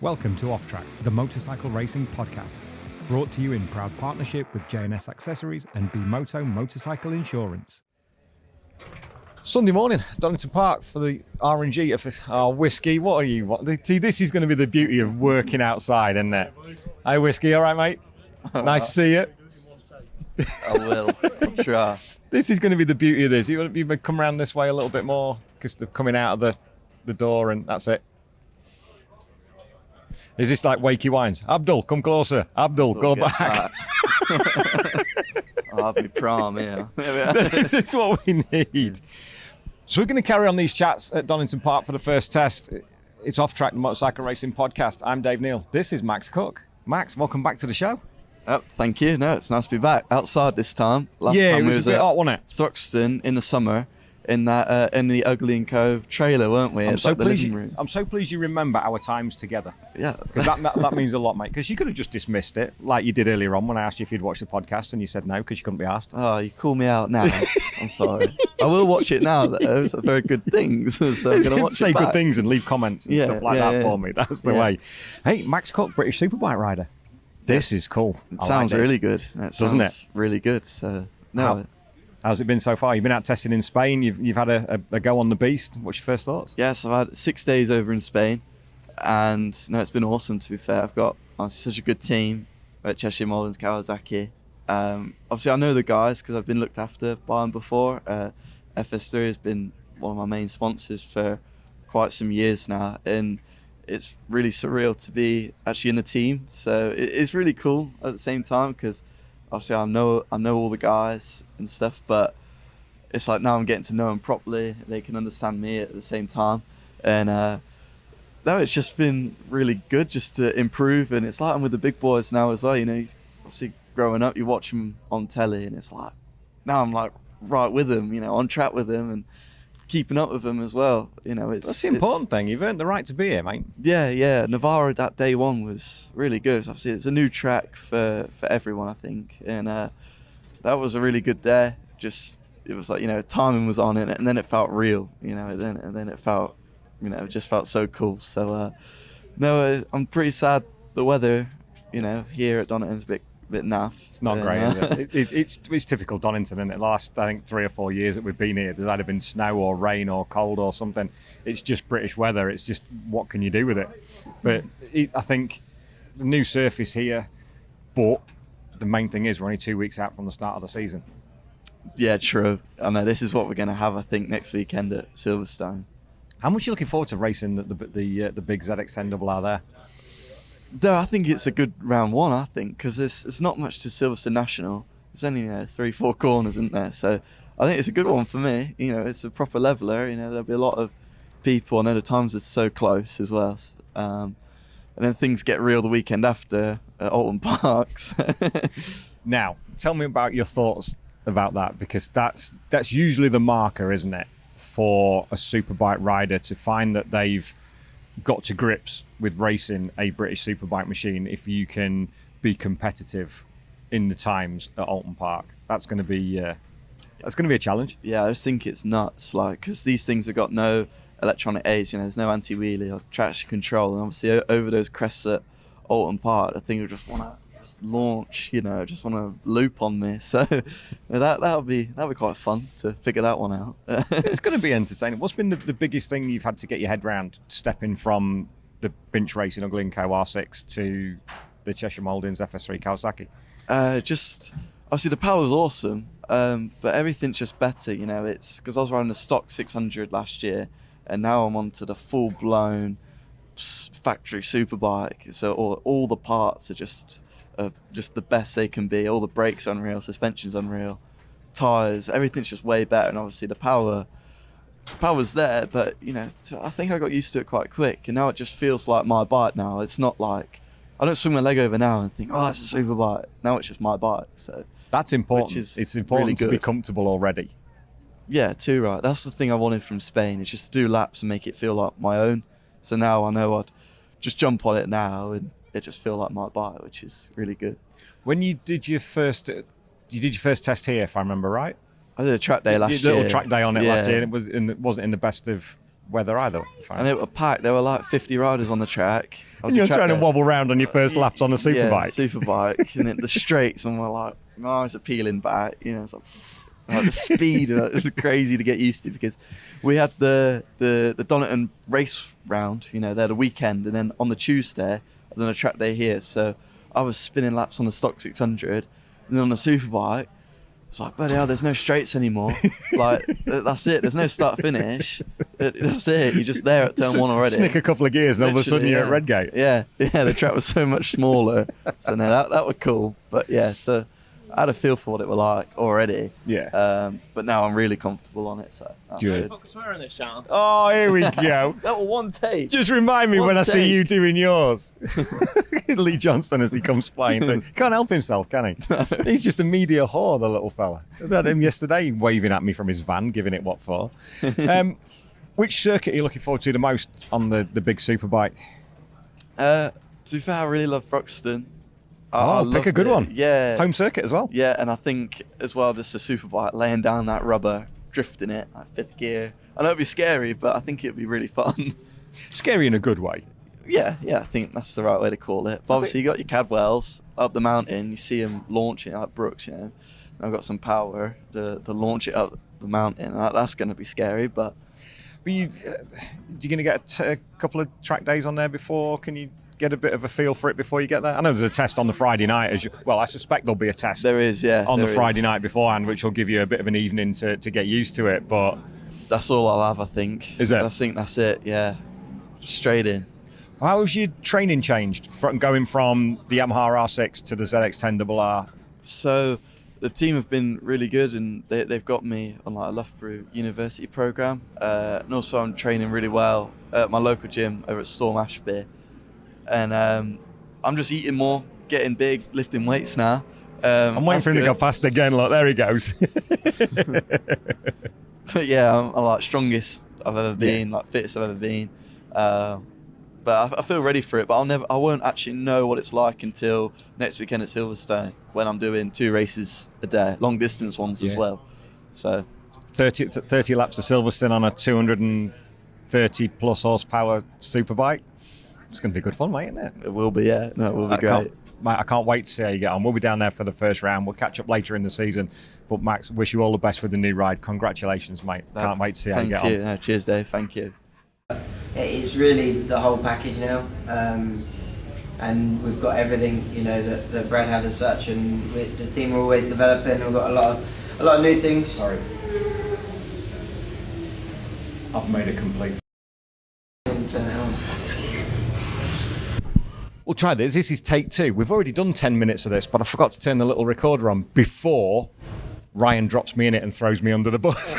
Welcome to Off Track, the motorcycle racing podcast, brought to you in proud partnership with J&S Accessories and B-Moto Motorcycle Insurance. Sunday morning, Donington Park for the R&G of our whiskey. What are you? See, this is going to be the beauty of working outside, isn't it? Hey, whiskey, all right, mate? Nice to see you. I will. I'll try. This is going to be the beauty of this. You come around this way a little bit more because they're coming out of the door and that's it. Is this like Wakey Wines? Abdul, come closer. Abdul, go back. I'll be prom, yeah. That's what we need. So we're going to carry on these chats at Donington Park for the first test. It's Off Track, the motorcycle racing podcast. I'm Dave Neal. This is Max Cook. Max, welcome back to the show. Oh, thank you. No, it's nice to be back outside this time. Last yeah, time it was a bit hot, wasn't it? Thruxton in the summer in that in the Ugly and Cove trailer, weren't we? I'm so pleased you remember our times together. Yeah, because that means a lot, mate. Because you could have just dismissed it like you did earlier on when I asked you if you'd watched the podcast and you said no because you couldn't be asked. Oh, you call me out now. I'm sorry. I will watch it now though. It's very good things. So I'm gonna watch Say it back. good things and leave comments and stuff like that for me. That's the way. Hey, Max Cook, British Superbike rider. This is cool. It sounds really good, doesn't it? Really good. So how's it been so far? You've been out testing in Spain. You've had a go on the beast. What's your first thoughts? Yes, I've had 6 days over in Spain, and no, it's been awesome. To be fair, I've got such a good team at Cheshire Mullins, Kawasaki. Obviously, I know the guys because I've been looked after by them before. FS3 has been one of my main sponsors for quite some years now, and it's really surreal to be actually in the team. So it's really cool at the same time because obviously I know all the guys and stuff, but it's like now I'm getting to know them properly. They can understand me at the same time, and no, it's just been really good just to improve. And it's like I'm with the big boys now as well. You know, obviously growing up, you watch them on telly, and it's like now I'm like right with them. You know, on track with them and keeping up with them as well. You know, that's the important thing. You've earned the right to be here, mate. Yeah. Navarra that day one was really good. Obviously, it's a new track for everyone, I think, and that was a really good day. Just it was like, you know, timing was on it, and then it felt real. You know, and then it felt, you know, it just felt so cool. So no, I'm pretty sad. The weather, you know, here at Donington's a bit naff. It's not great, is it? It's typical Donington, isn't it? Last, I think, 3 or 4 years that we've been here, there's either been snow or rain or cold or something. It's just British weather. It's just, what can you do with it? But I think the new surface here, but the main thing is we're only 2 weeks out from the start of the season. Yeah, true. I know this is what we're going to have, I think, next weekend at Silverstone. How much are you looking forward to racing the big ZX10RR there? No, I think it's a good round one, I think, because there's not much to Silverstone National. There's only 3-4 corners, isn't there? So I think it's a good one for me. You know, it's a proper leveler. You know, there'll be a lot of people. I know the times are so close as well. And then things get real the weekend after at Alton Parks. Now, tell me about your thoughts about that, because that's usually the marker, isn't it, for a superbike rider to find that they've got to grips with racing a British superbike machine. If you can be competitive in the times at Alton Park, that's going to be a challenge. Yeah, I just think it's nuts, like, because these things have got no electronic aids. You know, there's no anti-wheelie or traction control, and obviously over those crests at Alton Park, I think I just want to launch. You know, just want to loop on me. So that'll be quite fun to figure that one out. It's going to be entertaining. What's been the biggest thing you've had to get your head around stepping from the bench racing Ugly and Co R6 to the Cheshire Mullins FS3 Kawasaki? Just obviously the power was awesome, but everything's just better. You know, it's because I was riding a stock 600 last year, and now I'm onto the full-blown factory superbike. So all the parts are just the best they can be. All the brakes are unreal, suspension's unreal, tyres, everything's just way better. And obviously the power's there, but you know, I think I got used to it quite quick, and now it just feels like my bike now. It's not like I don't swing my leg over now and think, oh, that's a superbike. Now it's just my bike. So that's important. It's important really to be comfortable already. Yeah, too right. That's the thing I wanted from Spain. It's just to do laps and make it feel like my own. So now I know I'd just jump on it now and it just feel like my bike, which is really good. When you did your first test here, if I remember right? I did a track day last year. A little track day on it last year, and it wasn't in the best of weather either. And they were packed. There were like 50 riders on the track. And you're trying to wobble around on your first laps on a superbike. Yeah, superbike. And the straights, and we're like, my eyes are peeling back. You know, it's like the speed. It was crazy to get used to, because we had the Donington race round. You know, they had a weekend, and then on the Tuesday, I've done a track day here. So I was spinning laps on the stock 600, and then on the superbike, it's like, bloody hell, there's no straights anymore. Like, that's it. There's no start finish. That's it. You're just there at turn one already. Snick a couple of gears, and all of a sudden you're at Redgate. Yeah. The track was so much smaller. So no, that was cool. But yeah, so I had a feel for what it was like already. Yeah. But now I'm really comfortable on it. So that's good. Swear on this channel. Oh, here we go. That was one take. Just remind me when I see take. you doing yours. Lee Johnston as he comes flying through. Can't help himself, can he? He's just a media whore, the little fella. I had him yesterday waving at me from his van, giving it what for. Which circuit are you looking forward to the most on the big superbike? To be fair, I really love Thruxton. Pick a good one. Yeah. Home circuit as well. Yeah, and I think as well, just a superbike, laying down that rubber, drifting it, like fifth gear. I know it'd be scary, but I think it'd be really fun. Scary in a good way. Yeah, I think that's the right way to call it. But obviously, you got your Cadwells up the mountain. You see them launching like Brooks, you know. I've got some power to launch it up the mountain. That's going to be scary, but you're going to get a couple of track days on there before? Can you get a bit of a feel for it before you get there? I know there's a test on the Friday night. I suspect there'll be a test. There is, yeah. On the Friday night beforehand, which will give you a bit of an evening to get used to it. But that's all I'll have, I think. Is it? I think that's it, yeah. Straight in. How has your training changed from going from the Yamaha R6 to the ZX10RR? So the team have been really good, and they've got me on like a Loughborough University program. And also I'm training really well at my local gym over at Storm Ashby. And I'm just eating more, getting big, lifting weights now. I'm waiting for him to go past again. Look, there he goes. But yeah, I'm like strongest I've ever been, like fittest I've ever been. But I feel ready for it. But I won't actually know what it's like until next weekend at Silverstone, when I'm doing 2 races a day, long distance ones as well. So 30 laps of Silverstone on a 230 plus horsepower superbike. It's going to be good fun, mate, isn't it? It will be, yeah. No, it will be great. Mate, I can't wait to see how you get on. We'll be down there for the first round. We'll catch up later in the season. But Max, wish you all the best with the new ride. Congratulations, mate. Can't wait to see how you get on. No, cheers, Dave. Thank you. It is really the whole package now, and we've got everything, you know, that Brad had as such, and the team are always developing. We've got a lot of new things. Sorry, I've made a complete. We'll try this. This is take 2. We've already done 10 minutes of this, but I forgot to turn the little recorder on before Ryan drops me in it and throws me under the bus.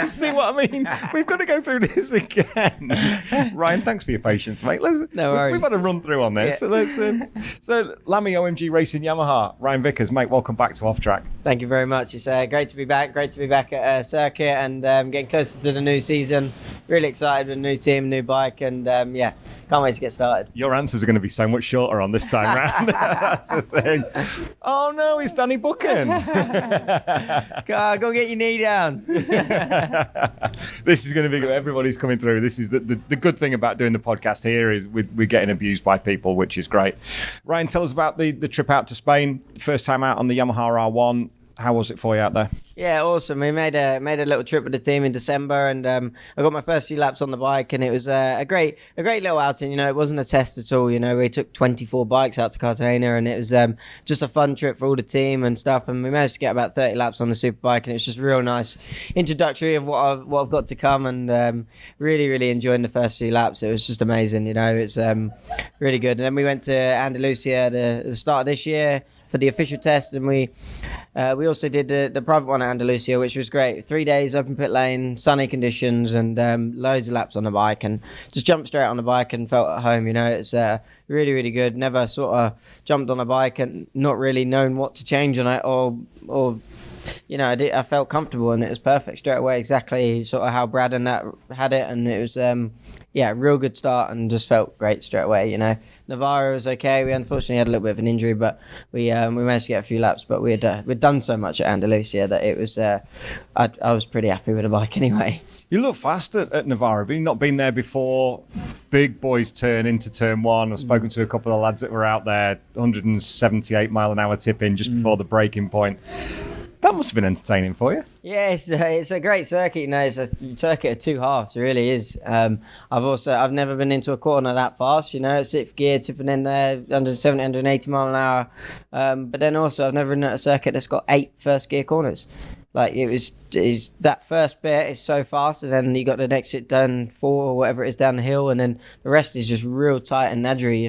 See what I mean? We've got to go through this again. Ryan, thanks for your patience, mate. No worries. We've had a run through on this. Yeah. So Lammy OMG Racing Yamaha, Ryan Vickers, mate, welcome back to Off Track. Thank you very much. It's great to be back. Great to be back at circuit and getting closer to the new season. Really excited with a new team, new bike, and can't wait to get started. Your answers are going to be so much shorter on this time round. That's the thing. Oh no, it's Danny Buchan. Go get your knee down. This is going to be good. Everybody's coming through. This is the good thing about doing the podcast here is we're getting abused by people, which is great. Ryan, tell us about the trip out to Spain. First time out on the Yamaha R1. How was it for you out there? Yeah, awesome. We made a little trip with the team in December, and I got my first few laps on the bike, and it was a great little outing. You know, it wasn't a test at all. You know, we took 24 bikes out to Cartagena, and it was just a fun trip for all the team and stuff. And we managed to get about 30 laps on the superbike, and it was just real nice introductory of what I've got to come, and really enjoying the first few laps. It was just amazing. You know, it's really good. And then we went to Andalusia at the start of this year for the official test, and we also did the private one at Andalusia, which was great. 3 days open pit lane, sunny conditions, and loads of laps on the bike, and just jumped straight on the bike and felt at home. You know, it's really good. Never sort of jumped on a bike and not really known what to change on it or I felt comfortable, and it was perfect straight away, exactly sort of how Brad and that had it, and it was real good start, and just felt great straight away. Navarro was okay. We unfortunately had a little bit of an injury, but we managed to get a few laps. But we'd done so much at Andalusia that it was I was pretty happy with the bike anyway. You look fast at Navarro. Have you not been there before? Big boys turn into turn one. I've spoken to a couple of lads that were out there, 178 mile an hour tip-in just before the breaking point. That must have been entertaining for you. Yeah, it's a great circuit. It's a circuit of two halves. It really is. I've never been into a corner that fast. Sixth gear, tipping in there, 170, 180 mile an hour. But then also, I've never been at a circuit that's got 8 first gear corners. Like it's that first bit is so fast, and then you got the next bit done 4 or whatever it is down the hill, and then the rest is just real tight and nadgery.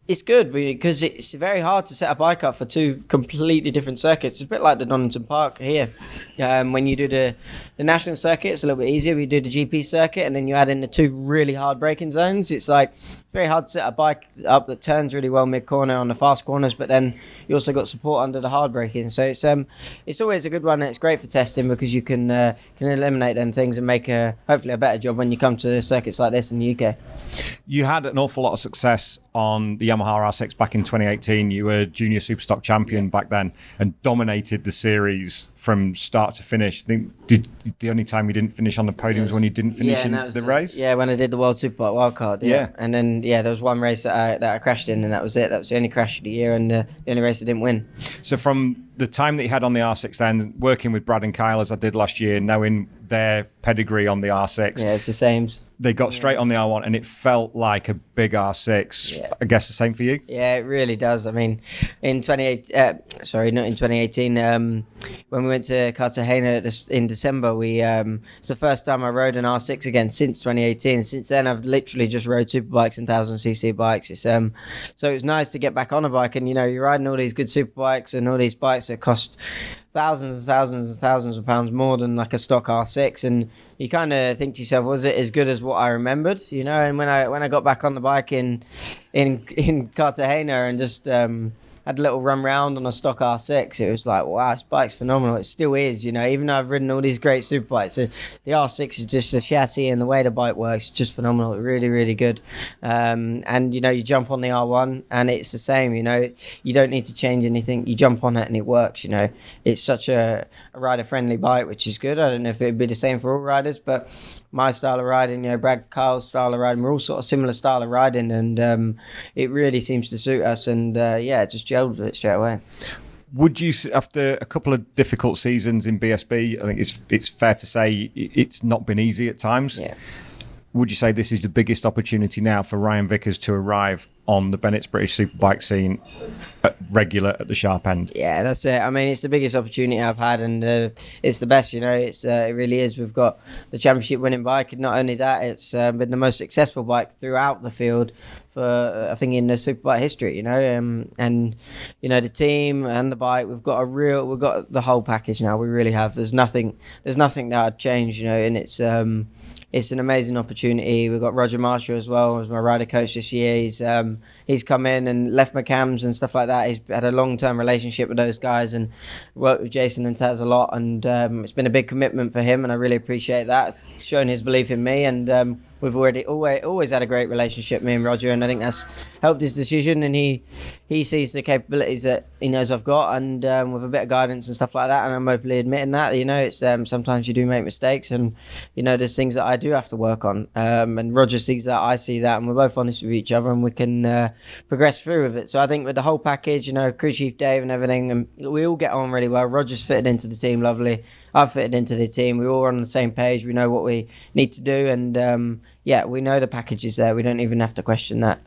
It's good because it's very hard to set a bike up for 2 completely different circuits. It's a bit like the Donington Park here. When you do the national circuit, it's a little bit easier. We do the GP circuit, and then you add in the 2 really hard braking zones. It's like very hard to set a bike up that turns really well mid-corner on the fast corners, but then you also got support under the hard braking. So it's always a good one, and it's great for testing because you can eliminate them things and make hopefully a better job when you come to circuits like this in the UK. You had an awful lot of success on the Yamaha R6 back in 2018. You were junior Superstock champion back then and dominated the series from start to finish. I think the only time you didn't finish on the podium was when you didn't finish in the race? Yeah, when I did the World Superbike wildcard. Yeah. And then, there was one race that I crashed in, and that was it. That was the only crash of the year, and the only race I didn't win. So from the time that you had on the R6 then, working with Brad and Kyle as I did last year, knowing their pedigree on the R6. Yeah, it's the same. They got straight on the R1 and it felt like a big R6. Yeah. I guess the same for you? Yeah, it really does. I mean, in 2018, when we went to Cartagena in December, it's the first time I rode an R6 again since 2018. Since then, I've literally just rode superbikes and 1000cc bikes. So it was nice to get back on a bike, and you're riding all these good superbikes and all these bikes that cost thousands and thousands and thousands of pounds more than like a stock R6, and you kind of think to yourself, was it as good as what I remembered? And when I got back on the bike in Cartagena and just had a little run round on a stock R6, it was like, wow, this bike's phenomenal. It still is, even though I've ridden all these great superbikes, the R6 is just the chassis and the way the bike works, just phenomenal. Really, really good. And you jump on the R1 and it's the same, you don't need to change anything. You jump on it and it works, It's such a rider-friendly bike, which is good. I don't know if it'd be the same for all riders, but my style of riding, Brad Kyle's style of riding, we're all sort of similar style of riding, and it really seems to suit us, and it just gelled with it straight away. Would you, after a couple of difficult seasons in BSB, I think it's fair to say it's not been easy at times. Yeah. Would you say this is the biggest opportunity now for Ryan Vickers to arrive on the Bennetts British Superbike scene regular at the sharp end? Yeah, that's it. I mean, it's the biggest opportunity I've had, and it's the best, It really is. We've got the championship winning bike, and not only that, it's been the most successful bike throughout the field for, I think, in the Superbike history, and the team and the bike, we've got the whole package now. We really have. There's nothing that I'd change, and it's an amazing opportunity. We've got Roger Marshall as well as my rider coach this year. He's come in and left McCams and stuff like that. He's had a long-term relationship with those guys and worked with Jason and Taz a lot. And it's been a big commitment for him, and I really appreciate that. Showing his belief in me, and we've always had a great relationship, me and Roger, and I think that's helped his decision. And he sees the capabilities that he knows I've got, and with a bit of guidance and stuff like that, and I'm openly admitting that. It's sometimes you do make mistakes, and there's things that I do have to work on. And Roger sees that, I see that, and we're both honest with each other, and we can progress through with it. So I think with the whole package, crew chief Dave and everything, and we all get on really well. Roger's fitted into the team lovely. I've fitted into the team. We're all on the same page. We know what we need to do, and we know the package is there. We don't even have to question that.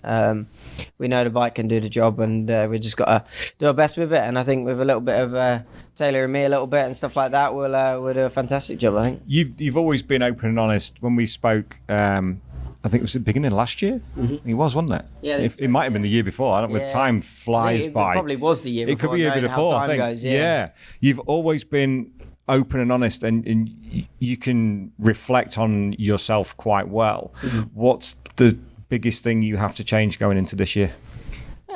We know the bike can do the job, and we just got to do our best with it. And I think with a little bit of tailoring me a little bit and stuff like that, we'll do a fantastic job, I think. You've always been open and honest. When we spoke, I think it was the beginning of last year. Mm-hmm. It was, wasn't it? Yeah. It might have been the year before. I don't know. With time flies by. It probably was the year before. It could be the year before, I think. Goes, yeah. You've always been open and honest, and you can reflect on yourself quite well. Mm-hmm. What's the biggest thing you have to change going into this year?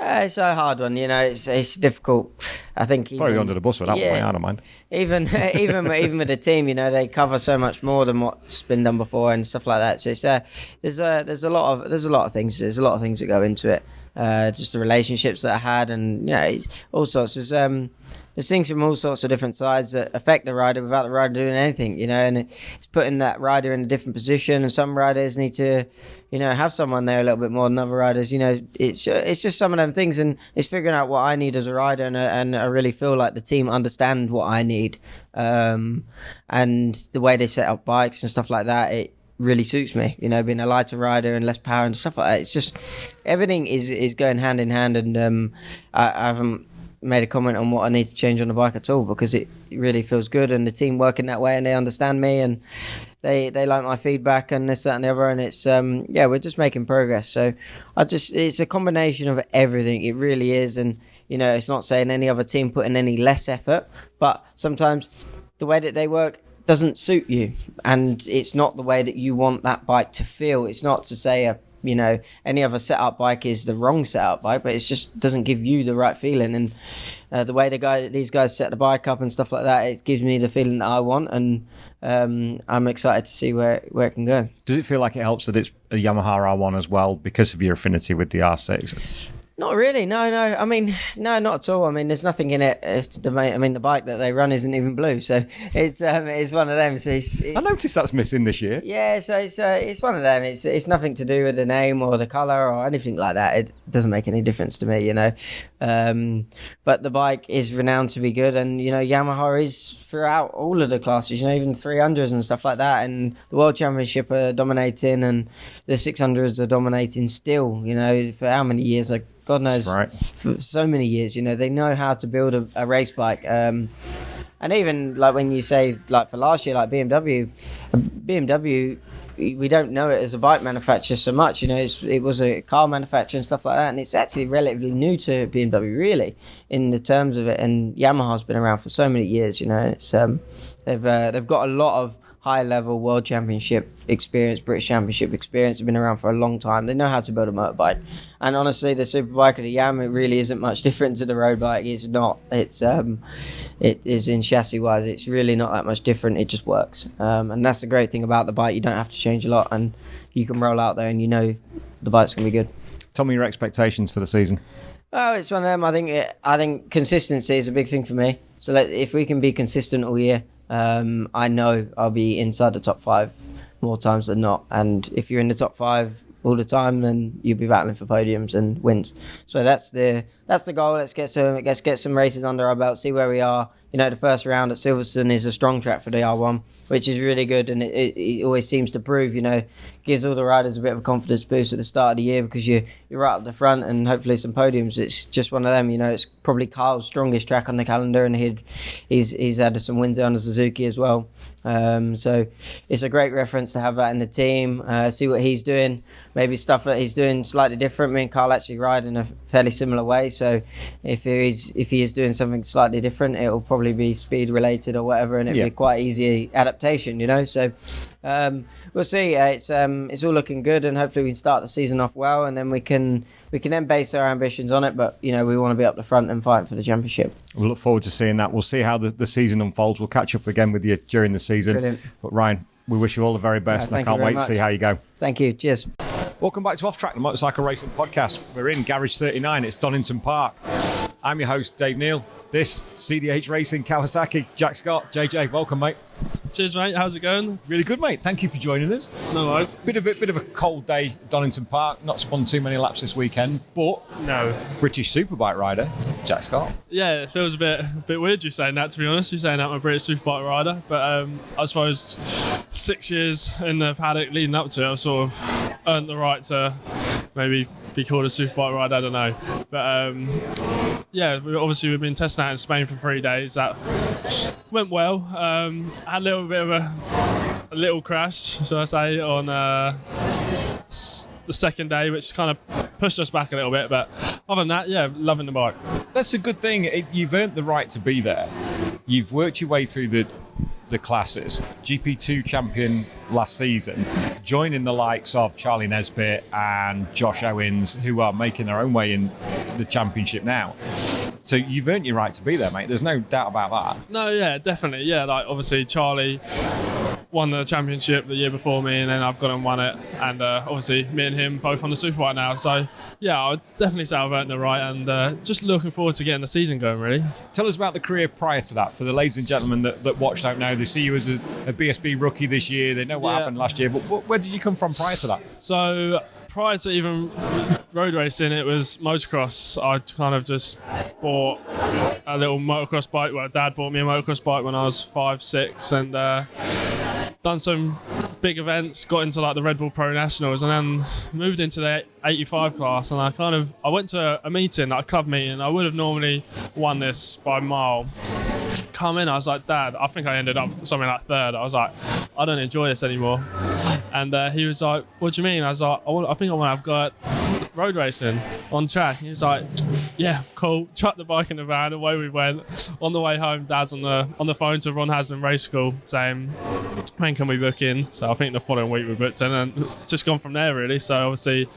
It's a hard one, it's difficult. I think Throw you under the bus with that one, I don't mind. Even with the team, they cover so much more than what's been done before and stuff like that. So it's there's a lot of things that go into it. Just the relationships that I had, and all sorts. There's things from all sorts of different sides that affect the rider without the rider doing anything, and it's putting that rider in a different position. And some riders need to, have someone there a little bit more than other riders. It's just some of them things, and it's figuring out what I need as a rider, and I really feel like the team understand what I need, and the way they set up bikes and stuff like that. It really suits me, being a lighter rider and less power and stuff like that. It's just everything is going hand in hand, and I haven't made a comment on what I need to change on the bike at all, because it really feels good, and the team working that way, and they understand me, and they like my feedback and this, that and the other, and it's we're just making progress. So it's a combination of everything. It really is. And it's not saying any other team put in any less effort, but sometimes the way that they work doesn't suit you, and it's not the way that you want that bike to feel. It's not to say any other setup bike is the wrong setup bike, but it just doesn't give you the right feeling. And the way these guys set the bike up and stuff like that, it gives me the feeling that I want, and I'm excited to see where it can go. Does it feel like it helps that it's a Yamaha R1 as well because of your affinity with the R6? Not really, no. I mean, no, not at all. I mean, there's nothing in it. The bike that they run isn't even blue, so it's one of them. So I noticed that's missing this year. Yeah, so it's one of them. It's nothing to do with the name or the colour or anything like that. It doesn't make any difference to me, But the bike is renowned to be good, and Yamaha is throughout all of the classes. Even 300s and stuff like that, and the World Championship are dominating, and the 600s are dominating still. For how many years? God knows, right. For so many years, they know how to build a race bike. And even when you say for last year, BMW, we don't know it as a bike manufacturer so much. It was a car manufacturer and stuff like that, and it's actually relatively new to BMW, really, in the terms of it. And Yamaha's been around for so many years. It's they've got a lot of high-level World Championship experience, British Championship experience. Have been around for a long time. They know how to build a motorbike. And honestly, the Superbike of the Yam, it really isn't much different to the road bike. It's not. It is in chassis-wise. It's really not that much different. It just works. And that's the great thing about the bike. You don't have to change a lot, and you can roll out there and the bike's going to be good. Tell me your expectations for the season. Oh, it's one of them. I think consistency is a big thing for me. So if we can be consistent all year, I know I'll be inside the top 5 more times than not. And if you're in the top 5 all the time, then you'll be battling for podiums and wins. So that's the goal. Let's get some races under our belt, see where we are. The first round at Silverstone is a strong track for the R1, which is really good, and it always seems to prove, gives all the riders a bit of a confidence boost at the start of the year, because you're right up the front and hopefully some podiums. It's just one of them, it's probably Carl's strongest track on the calendar, and he's had some wins there on the Suzuki as well. So it's a great reference to have that in the team, see what he's doing, maybe stuff that he's doing slightly different. Me and Carl actually ride in a fairly similar way, so if he is doing something slightly different, it will probably be speed related or whatever, and it'll be quite easy adaptation, so we'll see. It's all looking good, and hopefully we can start the season off well, and then we can then base our ambitions on it. But we want to be up the front and fight for the championship. We'll look forward to seeing that. We'll see how the season unfolds. We'll catch up again with you during the season. Brilliant. But Ryan, we wish you all the very best, and I can't wait to see how you go. Thank you. Cheers. Welcome back to Off Track, the motorcycle racing podcast. We're in Garage 39. It's Donington Park. I'm your host, Dave Neal. This, CDH Racing, Kawasaki, Jack Scott. JJ, welcome, mate. Cheers, mate. How's it going? Really good, mate. Thank you for joining us. No worries. Bit of a cold day at Donington Park. Not spun too many laps this weekend, but no. British Superbike rider, Jack Scott. Yeah, it feels a bit weird you saying that, to be honest. You're saying that I'm a British Superbike rider, but I suppose 6 years in the paddock leading up to it, I've sort of earned the right to maybe be called a Superbike rider. I don't know, but we've been testing out in Spain for 3 days. That went well. Had a little bit of a little crash, shall I say, on the second day, which kind of pushed us back a little bit. But other than that, loving the bike. That's a good thing. You've earned the right to be there. You've worked your way through the classes. GP2 champion last season, joining the likes of Charlie Nesbitt and Josh Owens, who are making their own way in the championship now. So you've earned your right to be there, mate. There's no doubt about that. No, yeah, definitely. Yeah, like obviously Charlie won the championship the year before me, and then I've gone and won it. And obviously me and him both on the Superbike now. So yeah, I would definitely say I've earned the right, and just looking forward to getting the season going, really. Tell us about the career prior to that. For the ladies and gentlemen that watch don't know, they see you as a BSB rookie this year. They know what happened last year. But where did you come from prior to that? So prior to even road racing, it was motocross. I kind of just bought a little motocross bike. Well, Dad bought me a motocross bike when I was 5, 6, and done some big events, got into like the Red Bull Pro Nationals, and then moved into the 85 class. And I went to a meeting, like a club meeting. I would have normally won this by a mile. Come in, I was like, Dad, I think I ended up something like third. I was like, I don't enjoy this anymore. And he was like, what do you mean? I was like, I think I want to have got road racing on track. He was like, yeah, cool. Chucked the bike in the van, away we went. On the way home, Dad's on the phone to Ron Haslam Race School saying, when can we book in? So I think the following week we booked in, and it's just gone from there, really. So obviously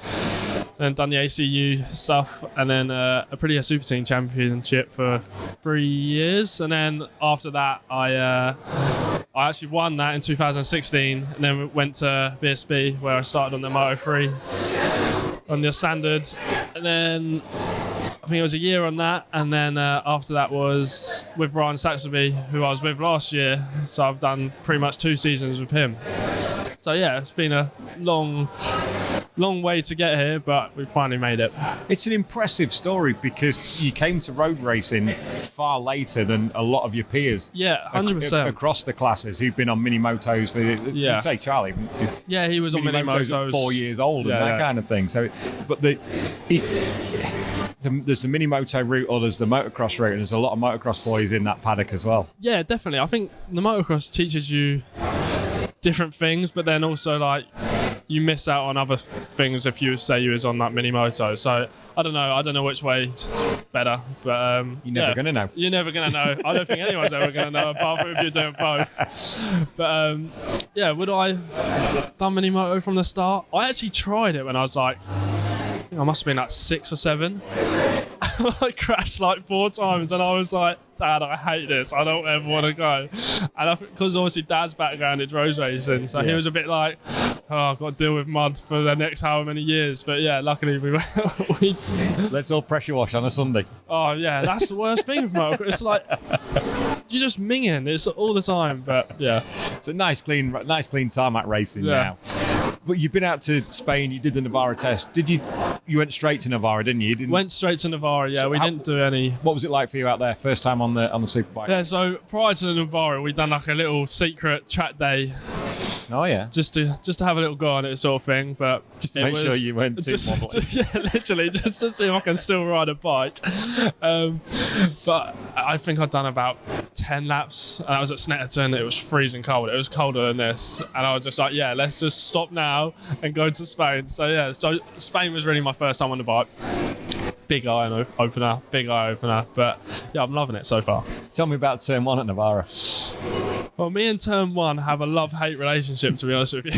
then done the ACU stuff, and then a Super Team Championship for 3 years. And then after that, I actually won that in 2016, and then went to BSB, where I started on the Moto 3 on the standard, and then I think it was a year on that, and then after that was with Ryan Saxby, who I was with last year. So I've done pretty much 2 seasons with him. So yeah, it's been a long way to get here, but we finally made it. It's an impressive story because you came to road racing far later than a lot of your peers. Yeah, 100%. Across the classes who've been on mini motos for, yeah. Say Charlie. Yeah, he was on mini motos at 4 years old and that kind of thing. So, but there's the mini moto route, or there's the motocross route, and there's a lot of motocross boys in that paddock as well. Yeah, definitely. I think the motocross teaches you different things, but then also like you miss out on other things if you say you was on that mini moto. So I don't know which way's better, but you're never gonna know. You're never gonna know. I don't think anyone's ever gonna know, apart from if you're doing both. But yeah, would I done mini moto from the start? I actually tried it when I was like, I must have been like 6 or 7. I crashed like 4 times, and I was like, Dad, I hate this. I don't ever want to go. And because obviously Dad's background is road racing, so he was a bit like, oh, I've got to deal with mud for the next however many years. But yeah, luckily we Let's all pressure wash on a Sunday. Oh yeah, that's the worst thing with motocross. It's like you're just minging. It's all the time. But yeah, it's a nice clean tarmac racing now. But you've been out to Spain. You did the Navarra test. Did you? You went straight to Navarra, didn't you? Went straight to Navarra. Yeah, so we didn't do any. What was it like for you out there? First time on the Superbike. Yeah. So prior to the Navarra, we'd done like a little secret track day. Oh yeah. Just to have a little go on it, sort of thing. But just to make sure you weren't too wobbly. Yeah, literally, just to see if I can still ride a bike. But I think I'd done about 10 laps, and I was at Snetterton. It was freezing cold. It was colder than this, and I was just like, yeah, let's just stop now and go to Spain. So yeah, so Spain was really my first time on the bike. Big eye opener. But yeah, I'm loving it so far. Tell me about turn 1 at Navarra. Well, me and turn 1 have a love-hate relationship, to be honest with you.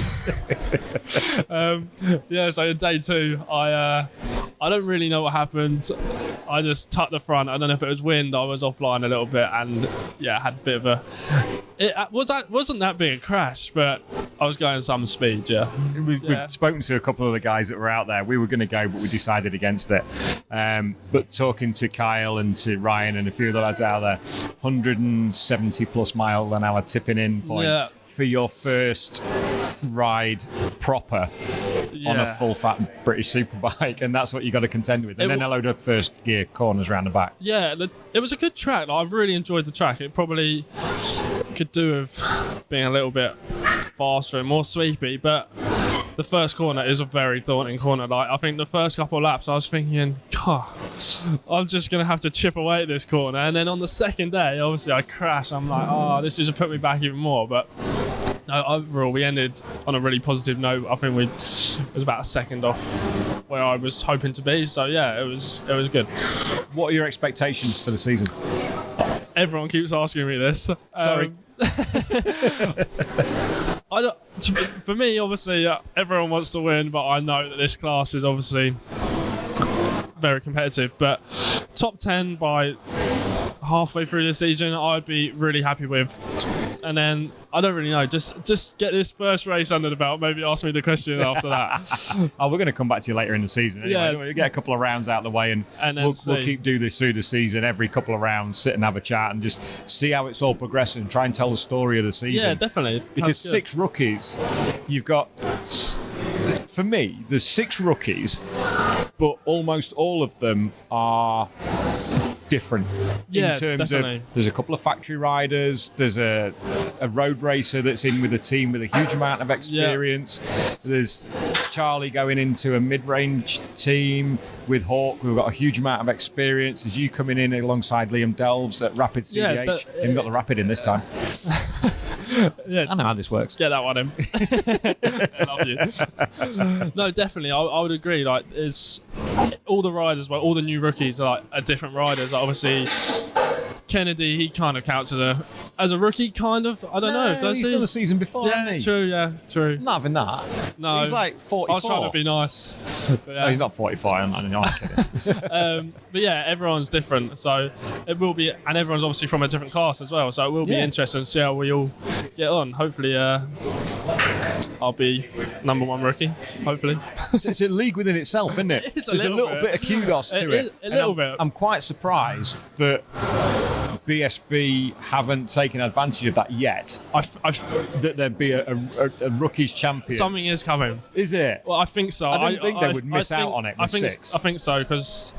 Yeah, so in day 2, I don't really know what happened. I just tucked the front. I don't know if it was wind. I was offline a little bit, and yeah, had a bit of a. It wasn't that big a crash, but I was going some speed. Yeah. We've spoken to a couple of the guys that were out there. We were going to go, but we decided against it. But talking to Kyle and to Ryan and a few of the lads out there, 170 plus mile an hour tipping in point for your first ride proper. On a full fat British Superbike, and that's what you got to contend with. And then a load of first gear corners around the back. Yeah, it was a good track. I really enjoyed the track. It probably could do with being a little bit faster and more sweepy, but the first corner is a very daunting corner. Like, I think the first couple of laps I was thinking, God, I'm just going to have to chip away at this corner. And then on the second day, obviously I crashed. I'm like, oh, this is going to put me back even more. But no, overall, we ended on a really positive note. I think it was about a second off where I was hoping to be. So yeah, it was good. What are your expectations for the season? Everyone keeps asking me this. Sorry. For me, obviously, everyone wants to win, but I know that this class is obviously very competitive. But top 10 by halfway through the season, I'd be really happy with. And then I don't really know. Just get this first race under the belt. Maybe ask me the question after that. We're going to come back to you later in the season. Anyway. Yeah. We'll get a couple of rounds out of the way, and then we'll keep doing this through the season. Every couple of rounds, sit and have a chat, and just see how it's all progressing. Try and tell the story of the season. Yeah, definitely. Because 6 rookies, you've got. For me, there's 6 rookies, but almost all of them are different in terms of there's a couple of factory riders, there's a road racer that's in with a team with a huge amount of experience, there's Charlie going into a mid-range team with Hawk, who've got a huge amount of experience, there's you coming in alongside Liam Delves at Rapid CDH. Haven't got the Rapid in this time. Yeah, I know how this works. Get that one in. I love you. No, definitely. I would agree. Like, it's all the riders, well, all the new rookies are different riders. Like, obviously, Kennedy, he kind of counts as a rookie, kind of. I don't know. Does he's he? done a season before, hasn't he? True. Yeah, true. Not having that. No, he's like 44. I was trying to be nice. But, No, he's not 44. I'm kidding. But yeah, everyone's different, so it will be, and everyone's obviously from a different class as well. So it will be interesting to see how we all get on. Hopefully, I'll be number 1 rookie. Hopefully, it's a league within itself, isn't it? It's There's a little bit of kudos to it. A little bit. I'm quite surprised that BSB haven't taken advantage of that yet. That there'd be a rookies champion. Something is coming. Is it? Well, I think so. I didn't think they would miss out on it with 6. I think so, because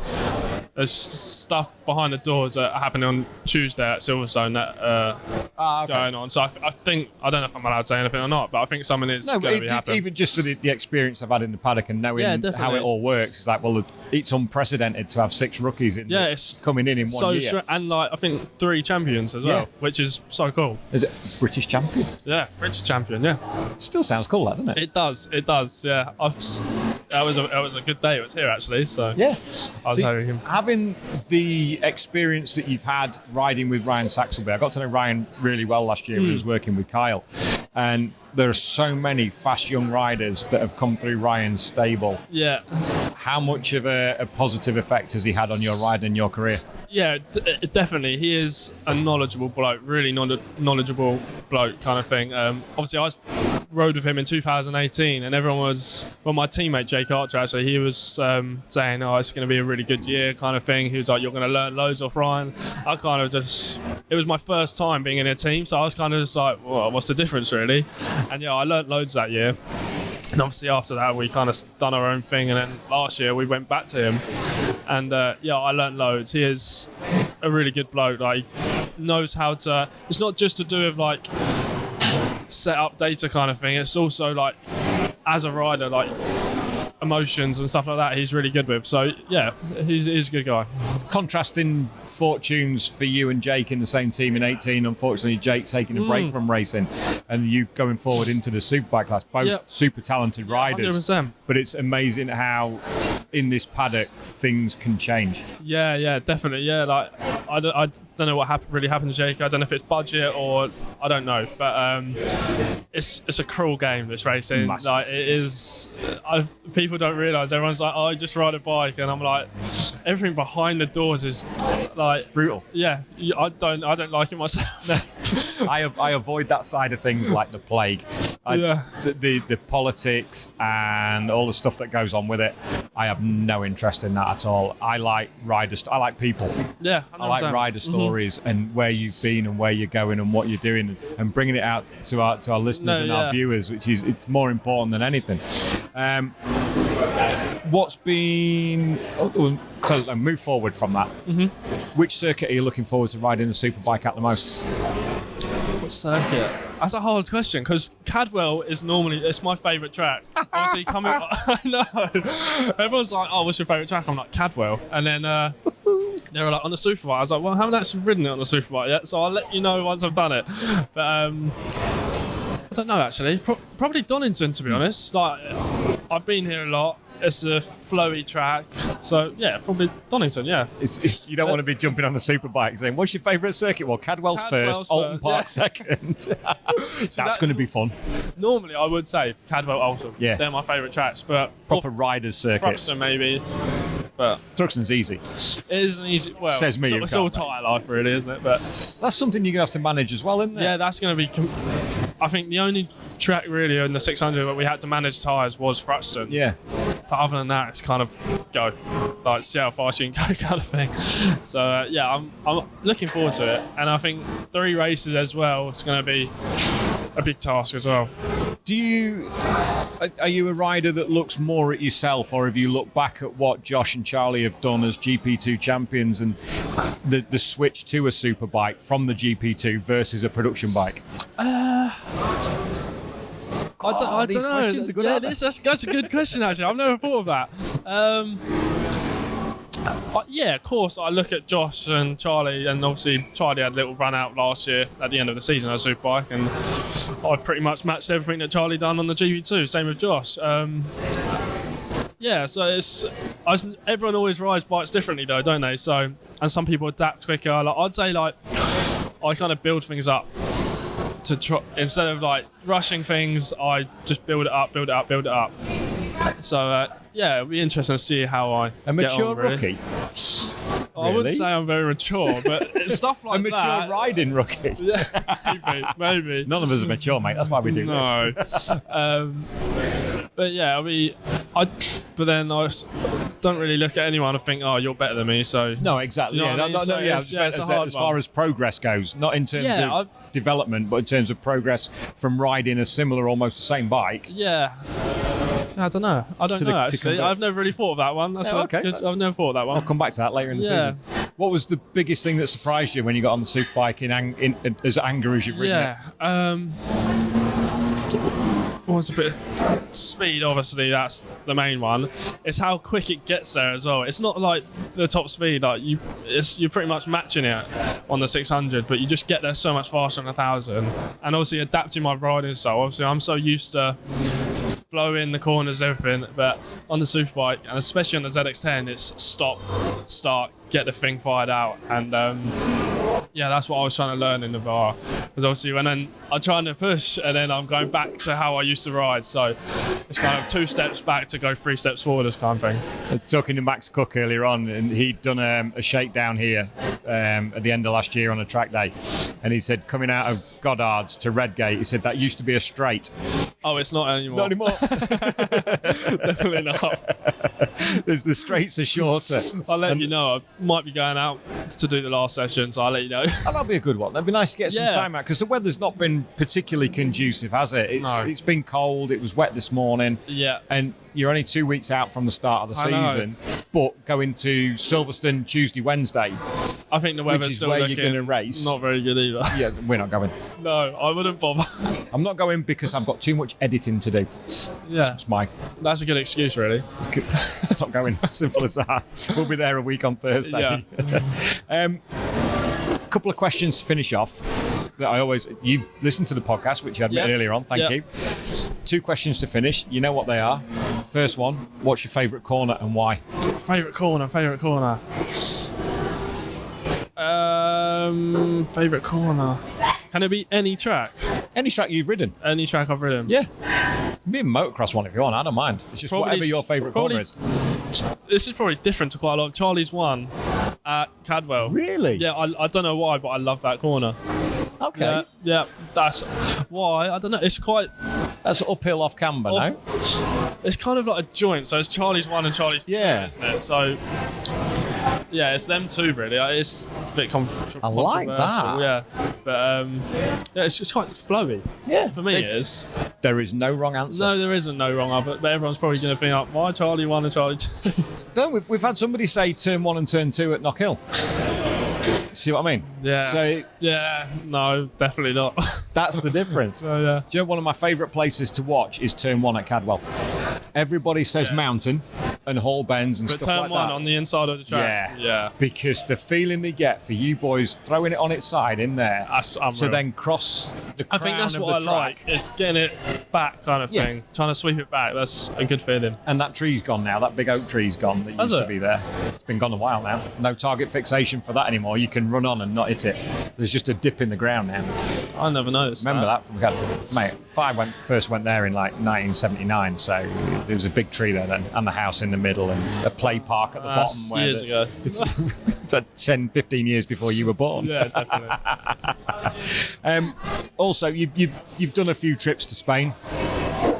there's stuff behind the doors that are happening on Tuesday at Silverstone that going on. So I think, I don't know if I'm allowed to say anything or not, but I think something is going to be happening. Even just for the experience I've had in the paddock and knowing how it all works, it's like, well, it's unprecedented to have 6 rookies it's coming in one year. And I think 3 champions as well, which is so cool. Is it British champion? Yeah, British champion, yeah. Still sounds cool, that, doesn't it? It does, yeah. That was a good day. It was here, actually, so yeah. I was having him. Having the experience that you've had riding with Ryan Saxelby, I got to know Ryan really well last year when he was working with Kyle, and there are so many fast young riders that have come through Ryan's stable. Yeah. How much of a positive effect has he had on your riding and your career? Yeah, definitely. He is a knowledgeable bloke, really knowledgeable bloke kind of thing. Obviously, I rode with him in 2018, and everyone was, well, my teammate Jake Archer, actually, he was saying, it's going to be a really good year kind of thing. He was like, you're going to learn loads off Ryan. I kind of it was my first time being in a team, so I was kind of just like, well, what's the difference really? And yeah, I learned loads that year. And obviously after that, we kind of done our own thing. And then last year we went back to him. And I learned loads. He is a really good bloke. Like, he knows how to, it's not just to do with like set up data kind of thing. It's also like, as a rider, like emotions and stuff like that, he's really good with. So yeah, he's a good guy. Contrasting fortunes for you and Jake in the same team in 18. Unfortunately, Jake taking a break from racing, and you going forward into the Superbike class. Both super talented riders. 100%. But it's amazing how in this paddock things can change. Yeah, definitely. Yeah, like I don't know what really happened to Jake. I don't know if it's budget or I don't know, but it's a cruel game, this racing. Massive. Like, it is. People don't realise. Everyone's like, I just ride a bike, and I'm like, everything behind the doors is like, it's brutal. Yeah, I don't like it myself. I avoid that side of things like the plague. The politics and all the stuff that goes on with it, I have no interest in that at all. I like riders. I like people. Yeah, 100%. I like rider stories and where you've been and where you're going and what you're doing, and bringing it out to our listeners and our viewers, which is it's more important than anything. What's been? So move forward from that. Which circuit are you looking forward to riding the Superbike at the most? What circuit? That's a hard question, because Cadwell is normally, it's my favourite track. Obviously, I know. Everyone's like, what's your favourite track? I'm like, Cadwell. And then they were like, on the Superbike. I was like, well, I haven't actually ridden it on the Superbike yet, so I'll let you know once I've done it. But I don't know, actually. Probably Donington, to be honest. Like, I've been here a lot. It's a flowy track, so yeah, probably Donington. Yeah, you don't want to be jumping on the Superbike saying, "What's your favourite circuit?" Well, Cadwell's first, Alton Park second. That's going to be fun. Normally, I would say Cadwell, Alton. Yeah, they're my favourite tracks, but proper riders' circuits. Thruxton maybe, but Thruxton's easy. it isn't easy. Well, Says me, it's all tyre life, really, isn't it? But That's something you're going to have to manage as well, isn't it? yeah, that's going to be. I think the only track really in the 600 that we had to manage tyres was Thruxton. Yeah. But other than that, it's kind of go, like see how fast you can go, kind of thing. So yeah, I'm looking forward to it, and I think 3 races as well. It's going to be a big task as well. Are you a rider that looks more at yourself, or have you looked back at what Josh and Charlie have done as GP2 champions and the switch to a superbike from the GP2 versus a production bike? I these don't know. questions are good, aren't they? That's a good question, actually. I've never thought of that. Yeah, of course, I look at Josh and Charlie, and obviously Charlie had a little run out last year at the end of the season on a superbike, and I pretty much matched everything that Charlie done on the GP2. Same with Josh. Yeah, so everyone always rides bikes differently, though, don't they? So, and some people adapt quicker. Like, I'd say, like, I kind of build things up to try, instead of like rushing things. I just build it up. So yeah, it'll be interesting to see how I A mature get on, really. rookie. I wouldn't say I'm very mature, but it's stuff like A mature that. riding rookie. Yeah, maybe. None of us are mature, mate. That's why we do this. No. But yeah, but then I don't really look at anyone and think, oh, you're better than me. So No, exactly. Do you know Yeah, what I mean? So I just meant as far as progress goes, not in terms of development, but in terms of progress from riding a similar, almost the same bike. Yeah. I don't know. Actually. I've never really thought of that one. Okay. I've never thought of that one. I'll come back to that later in the season. What was the biggest thing that surprised you when you got on the superbike in as anger as you've ridden it? Was a bit of speed, obviously, that's the main one. It's how quick it gets there as well. It's not like the top speed, like you're pretty much matching it on the 600, but you just get there so much faster on 1,000. And obviously adapting my riding style. Obviously, I'm so used to flowing the corners, everything, but on the superbike, and especially on the ZX10, it's stop, start, get the thing fired out. And yeah, that's what I was trying to learn in the bar. Because obviously when I'm trying to push, and then I'm going back to how I used to ride. So it's kind of 2 steps back to go 3 steps forward, this kind of thing. Talking to Max Cook earlier on, and he'd done a shakedown here at the end of last year on a track day, and he said coming out of Goddard's to Redgate, he said that used to be a straight. Oh, it's not anymore. Not anymore. Definitely not. The straights are shorter. I'll let you know. I might be going out to do the last session, so I'll let you know. Oh, that'll be a good one. That'd be nice to get some time out, because the weather's not been particularly conducive, has it? It's been cold. It was wet this morning. Yeah. And you're only 2 weeks out from the start of the season, but going to Silverstone Tuesday, Wednesday. I think the weather's still where you're going to race. Not very good either. Yeah, we're not going. No, I wouldn't bother. I'm not going because I've got too much editing to do. Yeah. That's a good excuse, really. Not going. Simple as that. We'll be there a week on Thursday. Yeah. Couple of questions to finish off. You've listened to the podcast, which you admitted earlier on. Thank you. 2 questions to finish. You know what they are. First one, what's your favourite corner and why? Favourite corner. Favourite corner. Can it be any track? Any track you've ridden. Any track I've ridden. Yeah. Be a motocross one if you want. I don't mind. It's just whatever your favourite corner is. This is probably different to quite a lot. Charlie's one at Cadwell. Really? Yeah, I don't know why, but I love that corner. Okay. Yeah, that's why. I don't know. It's quite... That's uphill off camber, no? It's kind of like a joint. So it's Charlie's one and Charlie's two, isn't it? So... Yeah, it's them two, really. It's a bit controversial. I like that. Yeah, but yeah, it's just quite flowy. Yeah, for me it is. There is no wrong answer. No, there isn't no wrong answer. But everyone's probably going to think, why Charlie 1 and Charlie 2? No, we've had somebody say turn 1 and turn 2 at Knockhill. See what I mean? Yeah. So yeah, no, definitely not. That's the difference. So yeah. Do you know one of my favourite places to watch is turn 1 at Cadwell? Everybody says mountain and hall bends and stuff like that. But turn 1 on the inside of the track. Yeah. Because the feeling they get for you boys throwing it on its side in there, so then cross the crown I think that's of what the I track. like, is getting it back kind of thing. Trying to sweep it back. That's a good feeling. And that tree's gone now. That big oak tree's gone that used to be there. It's been gone a while now. No target fixation for that anymore. You can run on and not hit it. There's just a dip in the ground now. I never noticed. Remember that from mate. I first went there in like 1979, so there was a big tree there then, and the house in the middle, and a play park at the bottom. Where years ago. It's 10, 15 years before you were born. Yeah, definitely. Also, you've done a few trips to Spain.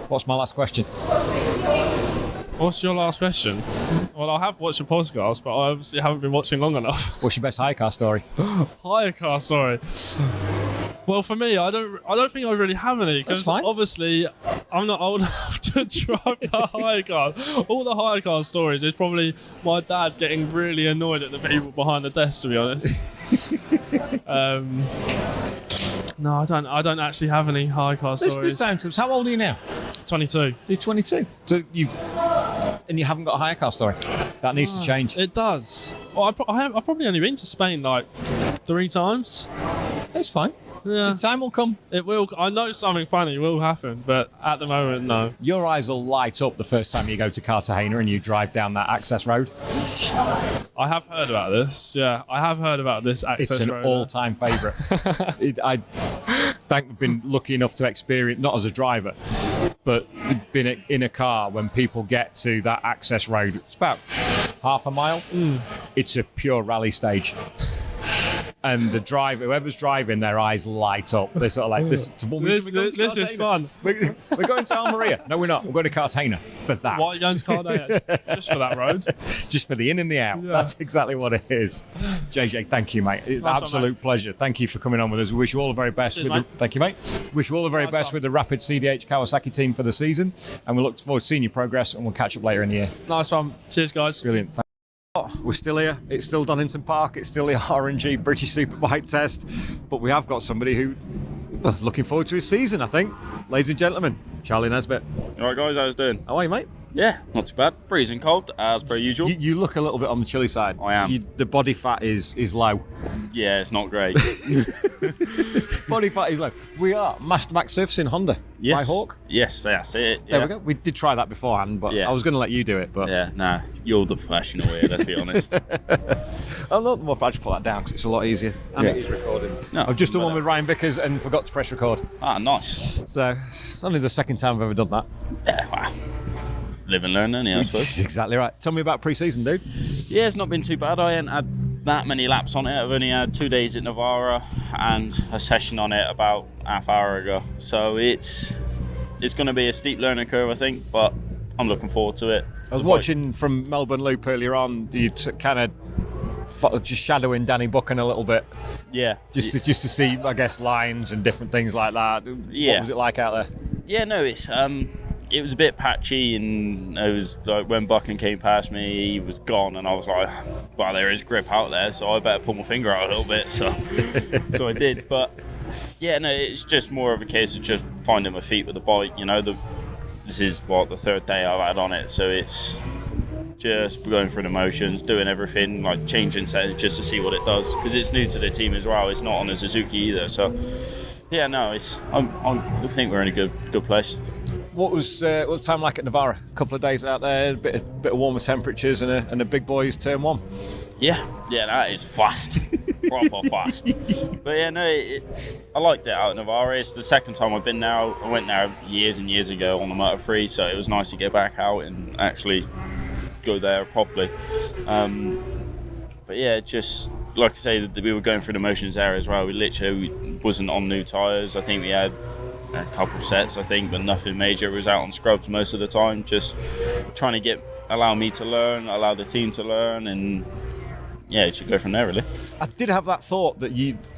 What's my last question? What's your last question? Well, I have watched your podcast, but I obviously haven't been watching long enough. What's your best hire car story? Hire car story. Well, for me, I don't think I really have any, because obviously I'm not old enough to drive a hire car. All the hire car stories is probably my dad getting really annoyed at the people behind the desk, to be honest. No, I don't actually have any hire car stories. This time, how old are you now? 22. You're 22. So you haven't got a hire car story. That needs to change. It does. Well, I've probably only been to Spain like 3 times. That's fine. Yeah. The time will come. It will. I know something funny will happen, but at the moment, no. Your eyes will light up the first time you go to Cartagena and you drive down that access road. I have heard about this. Yeah, I have heard about this access road. It's an all-time favourite. I think we've been lucky enough to experience, not as a driver, but been in a car when people get to that access road. It's about half a mile. It's a pure rally stage. And the driver, whoever's driving, their eyes light up. They're sort of like, this is fun. We're going to Almeria. No, we're not. We're going to Cartagena for that. Why are you going to Cartagena? Just for that road? Just for the in and the out. Yeah. That's exactly what it is. JJ, thank you, mate. It's an absolute pleasure. Thank you for coming on with us. We wish you all the very best. Thank you, mate. Wish you all the very best with the Rapid CDH Kawasaki team for the season. And we look forward to seeing your progress, and we'll catch up later in the year. Nice one. Cheers, guys. Brilliant. We're still here. It's still Donington Park. It's still the R&G British Superbike test. But we have got somebody who looking forward to his season, I think. Ladies and gentlemen, Charlie Nesbitt. All right, guys, how's it doing? How are you, mate? Yeah, not too bad. Freezing cold, as per usual. You look a little bit on the chilly side. I am. The body fat is low. Yeah, it's not great. Body fat is low. We are Master Max Surfacing Honda. Yes. By Hawk. Yes, that's it. Yeah. There we go. We did try that beforehand, but I was going to let you do it. But yeah, nah, you're the professional here, let's be honest. I'm not more. I just put that down because it's a lot easier. And it is recording. No, I've just done one with Ryan Vickers and forgot to press record. Ah, nice. So it's only the second time I've ever done that. Yeah, wow. Live and learn, I suppose. Exactly right. Tell me about pre-season, dude. Yeah, it's not been too bad. I ain't had that many laps on it. I've only had 2 days at Navarra and a session on it about half hour ago. So it's going to be a steep learning curve, I think, but I'm looking forward to it. I was watching from Melbourne Loop earlier on. You kind of just shadowing Danny Buchan a little bit. Yeah. Just to see, I guess, lines and different things like that. Yeah. What was it like out there? Yeah, no, it was a bit patchy, and it was like when Buchan came past me, he was gone, and I was like, well, there is grip out there, so I better pull my finger out a little bit. So I did. But yeah, no, it's just more of a case of just finding my feet with the bike. You know, this is the third day I've had on it, so it's just going through the motions, doing everything, like changing settings just to see what it does, because it's new to the team as well. It's not on a Suzuki either, so yeah, no, I think we're in a good place. What was time like at Navarra? A couple of days out there, a bit of warmer temperatures, and a big boys turn one. Yeah, that is fast, proper fast. But yeah, no, I liked it out at Navarra. It's the second time I've been now. I went there years and years ago on the Motor 3, so it was nice to get back out and actually go there properly. But yeah, just like I say, we were going through the motions there as well. We literally wasn't on new tyres. I think we had a couple of sets, I think, but nothing major. We was out on scrubs most of the time, just trying to allow me to learn, allow the team to learn, and yeah, it should go from there, really. I did have that thought that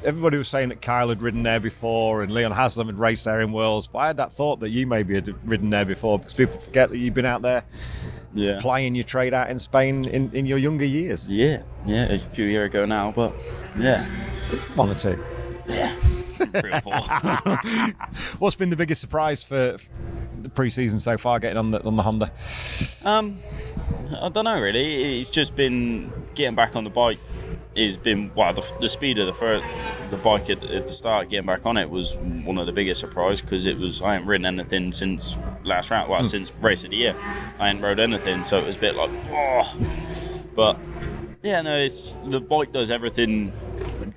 everybody was saying that Kyle had ridden there before and Leon Haslam had raced there in Worlds, but I had that thought that you maybe had ridden there before, because people forget that you've been out there plying your trade out in Spain in your younger years. Yeah, a few years ago now, but yeah. 1 or 2. Yeah. 3 or 4. What's been the biggest surprise for the pre-season so far, getting on the Honda? I don't know, really. It's just been getting back on the bike. It's been the speed of the bike at the start. Getting back on it was one of the biggest surprises, because I haven't ridden anything since last round. Since race of the year, I hadn't rode anything, so it was a bit like, oh. But yeah, no, the bike does everything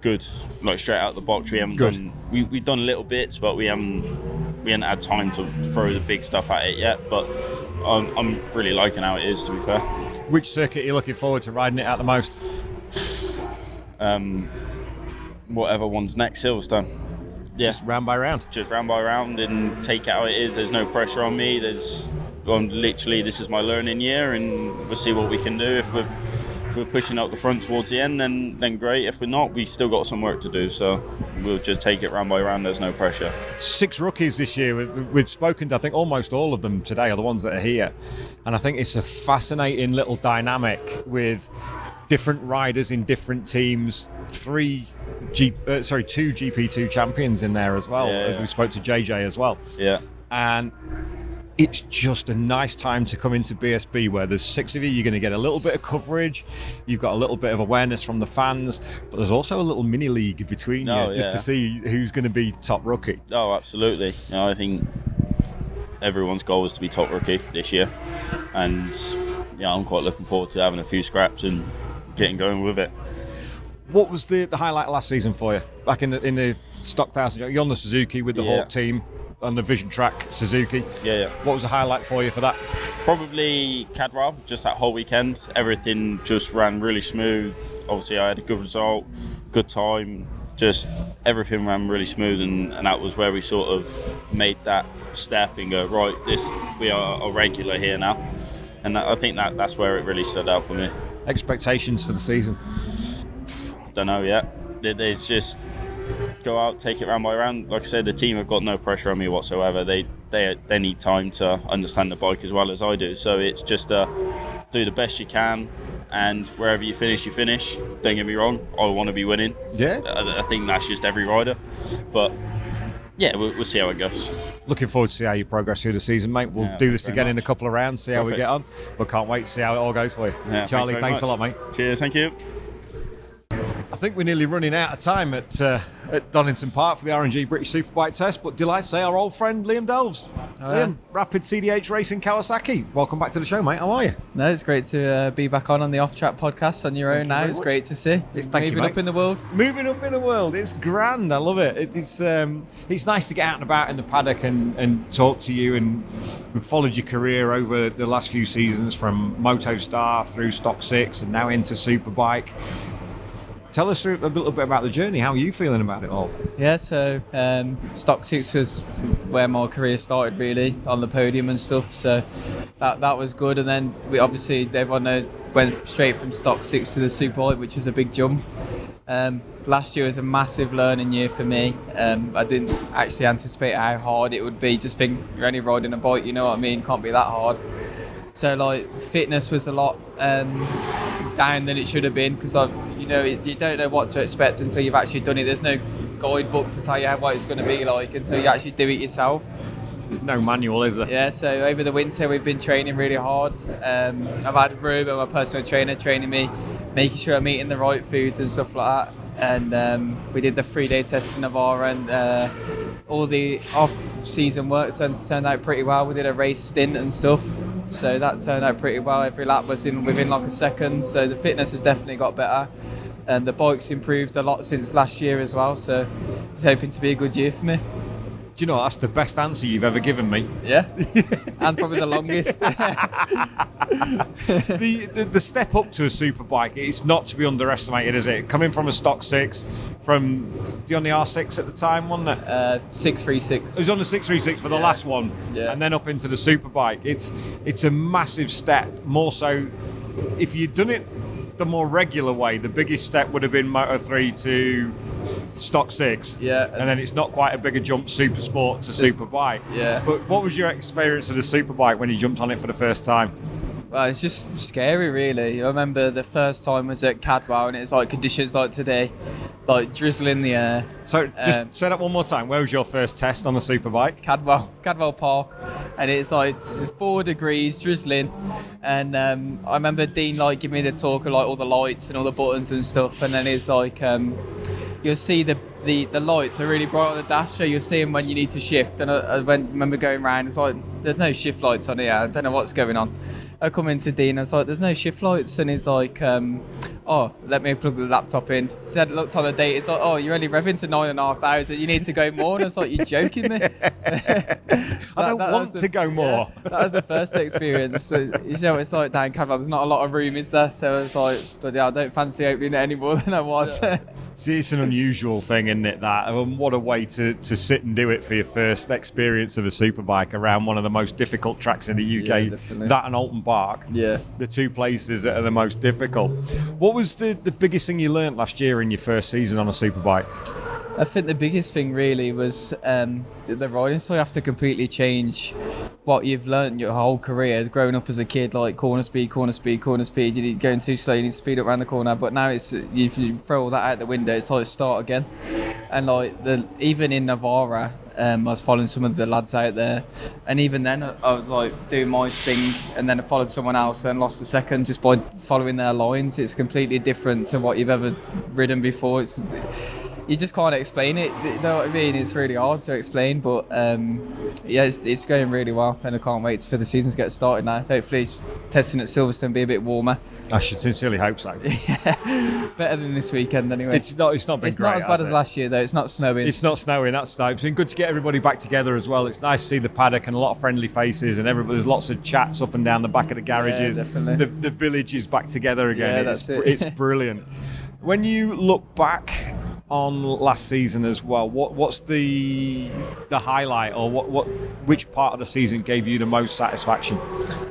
good, like straight out the box. We haven't done. We've done little bits, but we haven't had time to throw the big stuff at it yet. But I'm really liking how it is, to be fair. Which circuit are you looking forward to riding it at the most? Whatever one's next, Silverstone. Yeah, Just round by round. Just round by round and take it how it is. There's no pressure on me. Literally, this is my learning year, and we'll see what we can do. If we're pushing up the front towards the end, then great. If we're not, we still got some work to do. So we'll just take it round by round. There's no pressure. 6 rookies this year. We've spoken to, I think, almost all of them today, are the ones that are here. And I think it's a fascinating little dynamic with different riders in different teams. 2 GP2 champions in there as well, as we spoke to JJ as well. Yeah. And it's just a nice time to come into BSB where there's 6 of you. You're going to get a little bit of coverage. You've got a little bit of awareness from the fans, but there's also a little mini league between you just to see who's going to be top rookie. Oh, absolutely. I think everyone's goal is to be top rookie this year, and I'm quite looking forward to having a few scraps and getting going with it. What was the highlight last season for you? Back in the stock 1000, you're on the Suzuki with the Hawk team on the Vision Track Suzuki. Yeah. What was the highlight for you for that? Probably Cadwell, just that whole weekend. Everything just ran really smooth. Obviously, I had a good result, good time. Just everything ran really smooth, and that was where we sort of made that step and go, right, we are a regular here now. And I think that's where it really stood out for me. Expectations for the season? Don't know yet. There's just go out, take it round by round. Like I said, the team have got no pressure on me whatsoever. They need time to understand the bike as well as I do. So it's just do the best you can, and wherever you finish, you finish. Don't get me wrong, I want to be winning. Yeah. I think that's just every rider. But yeah, we'll see how it goes. Looking forward to see how you progress through the season, mate. We'll do this again in a couple of rounds, see how we get on. But can't wait to see how it all goes for you. Yeah, Charlie, thanks a lot, mate. Cheers, thank you. I think we're nearly running out of time at Donington Park for the R&G British Superbike test, but delight to say our old friend Liam Delves. Liam, Rapid CDH Racing Kawasaki. Welcome back to the show, mate. How are you? No, it's great to be back on the Off Track podcast on your own now. It's great to see. Moving up in the world. Moving up in the world. It's grand. I love it. It's nice to get out and about in the paddock and talk to you. And we've followed your career over the last few seasons from Moto Star through Stock 6 and now into Superbike. Tell us a little bit about the journey. How are you feeling about it all? Yeah, so Stock 6 was where my career started, really, on the podium and stuff. So that was good. And then everyone went straight from Stock 6 to the Superbike, which was a big jump. Last year was a massive learning year for me. I didn't actually anticipate how hard it would be. Just think you're only riding a bike, you know what I mean? Can't be that hard. So fitness was a lot down than it should have been, because you don't know what to expect until you've actually done it. There's no guidebook to tell you what it's going to be like until you actually do it yourself. There's no manual, is there? Yeah, so over the winter we've been training really hard. I've had Ruben, my personal trainer, training me, making sure I'm eating the right foods and stuff like that. And we did the 3-day test in Navarra, and all the off-season work turned out pretty well. We did a race stint and stuff, so that turned out pretty well. Every lap was within like a second, so the fitness has definitely got better, and the bike's improved a lot since last year as well, so it's hoping to be a good year for me. Do you know, that's the best answer you've ever given me. Yeah, and probably the longest. the step up to a Superbike, it's not to be underestimated, is it? Coming from a Stock 6, you on the R6 at the time, wasn't it? 636. It was on the 636 for the last one, and then up into the Superbike. It's a massive step, more so if you'd done it the more regular way. The biggest step would have been Moto 3 to Stock 6, and then it's not quite a bigger jump, Super Sport to Superbike. Yeah. But what was your experience of the Superbike when you jumped on it for the first time? Well, it's just scary, really. I remember the first time was at Cadwell, and it's like conditions like today, like drizzling the air. So just say that one more time. Where was your first test on the Superbike? Cadwell Park, and it's like 4 degrees, drizzling. And I remember Dean giving me the talk of all the lights and all the buttons and stuff, and then it's you'll see the lights are really bright on the dash, so you'll see them when you need to shift. And I remember going round, it's there's no shift lights on here, I don't know what's going on. I come into Dean, I was there's no shift lights, and he's oh, let me plug the laptop in. Said, looked on the date, it's like, oh, you're only revving to 9,500. You need to go more. And I was like, you're joking me? I don't want to go more. Yeah, that was the first experience. So, you know, it's like, down Cavalier, there's not a lot of room, is there? So it's like, but yeah, I don't fancy opening it any more than I was. See, it's an unusual thing, isn't it, that? And what a way to sit and do it for your first experience of a superbike around one of the most difficult tracks in the UK. Yeah, definitely. That and Alton Park. Yeah. The two places that are the most difficult. What was the biggest thing you learnt last year in your first season on a superbike? I think the biggest thing really was the riding style. You have to completely change what you've learnt your whole career as growing up as a kid, like corner speed. You need going too slow, you need to speed up around the corner. But now it's you throw all that out the window. It's like start again. And like even in Navarra, I was following some of the lads out there, and even then I was like doing my thing, and then I followed someone else and lost a second just by following their lines. It's completely different to what you've ever ridden before. You just can't explain it, you know what I mean? It's really hard to explain, but yeah, it's going really well, and I can't wait for the season to get started now. Hopefully testing at Silverstone be a bit warmer. I should sincerely hope so. Yeah, better than this weekend anyway. It's not been great. It's not as bad as last year though. It's not snowing. It's not snowing, that's nice. It's been good to get everybody back together as well. It's nice to see the paddock and a lot of friendly faces, and there's lots of chats up and down the back of the garages. Yeah, definitely. The village is back together again. Yeah, that's it. It's brilliant. When you look back on last season as well, what's the highlight, or which part of the season gave you the most satisfaction?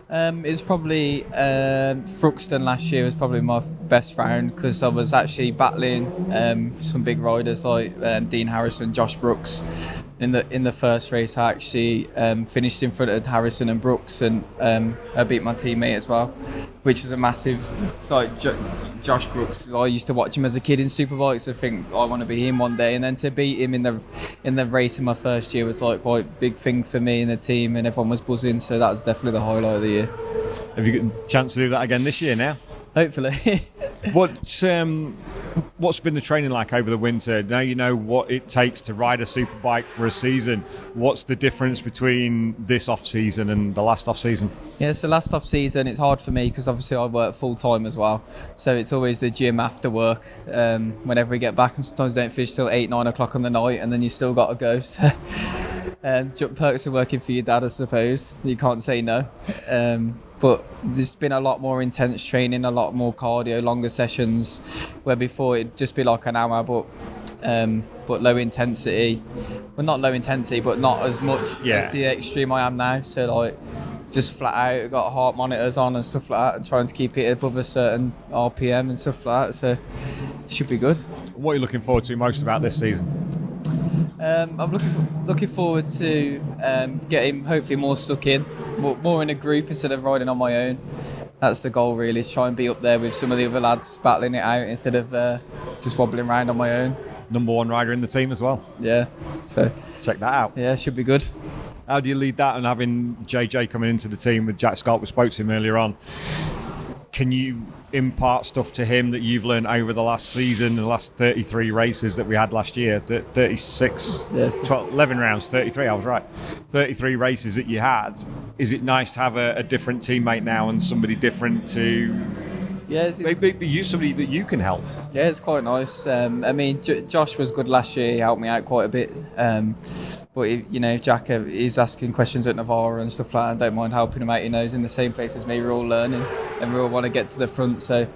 It's probably Thruxton last year was probably my best round, because I was actually battling some big riders like Dean Harrison, Josh Brooks. In the first race, I actually finished in front of Harrison and Brooks, and I beat my teammate as well, which was a massive. So Josh Brooks, I used to watch him as a kid in Superbikes. I think I want to be him one day, and then to beat him in the race in my first year was like quite a big thing for me and the team, and everyone was buzzing. So that was definitely the highlight of the year. Have you got a chance to do that again this year now? Hopefully. What's been the training like over the winter? Now you know what it takes to ride a superbike for a season. What's the difference between this off season and the last off season? Yeah, so last off season it's hard for me because obviously I work full time as well. So it's always the gym after work. Whenever we get back, and sometimes don't finish till 8-9 o'clock on the night, and then you still got to go. So, perks of working for your dad, I suppose. You can't say no. But there's been a lot more intense training, a lot more cardio, longer sessions, where before it'd just be like an hour, but low intensity. Well, not low intensity, but not as much as the extreme I am now. So like just flat out, got heart monitors on and stuff like that, and trying to keep it above a certain RPM and stuff like that. So it should be good. What are you looking forward to most about this season? I'm looking forward to getting hopefully more stuck in, more in a group instead of riding on my own. That's the goal really, is try and be up there with some of the other lads battling it out instead of just wobbling around on my own. Number one rider in the team as well. Yeah, so check that out. Yeah, should be good. How do you lead that, and having JJ coming into the team with Jack Scott, we spoke to him earlier on? Can you impart stuff to him that you've learned over the last season, the last 33 races that we had last year? 36, 12, 11 rounds, 33, I was right. 33 races that you had. Is it nice to have a different teammate now and somebody different to maybe use somebody that you can help? Yeah, it's quite nice. I mean, Josh was good last year. He helped me out quite a bit. But, you know, Jack, he's asking questions at Navarra and stuff like that. I don't mind helping him out. You know, he's in the same place as me. We're all learning and we all want to get to the front. So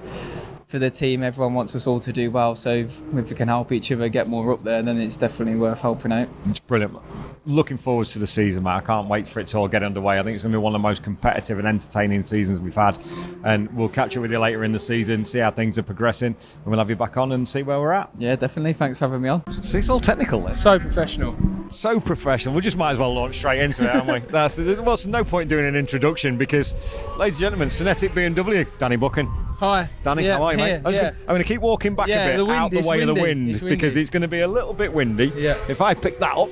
for the team, everyone wants us all to do well. So if we can help each other get more up there, then it's definitely worth helping out. It's brilliant. Looking forward to the season, Matt. I can't wait for it to all get underway. I think it's going to be one of the most competitive and entertaining seasons we've had. And we'll catch up with you later in the season, see how things are progressing, and we'll have you back on and see where we're at. Yeah, definitely. Thanks for having me on. See, it's all technical then. So professional. So professional. We just might as well launch straight into it, haven't we? There's no point doing an introduction because, ladies and gentlemen, Synetic BMW, Danny Buchan. Hi. Danny, how are you, mate? I'm going to keep walking back a bit out the way of the wind because it's going to be a little bit windy. Yeah. If I pick that up,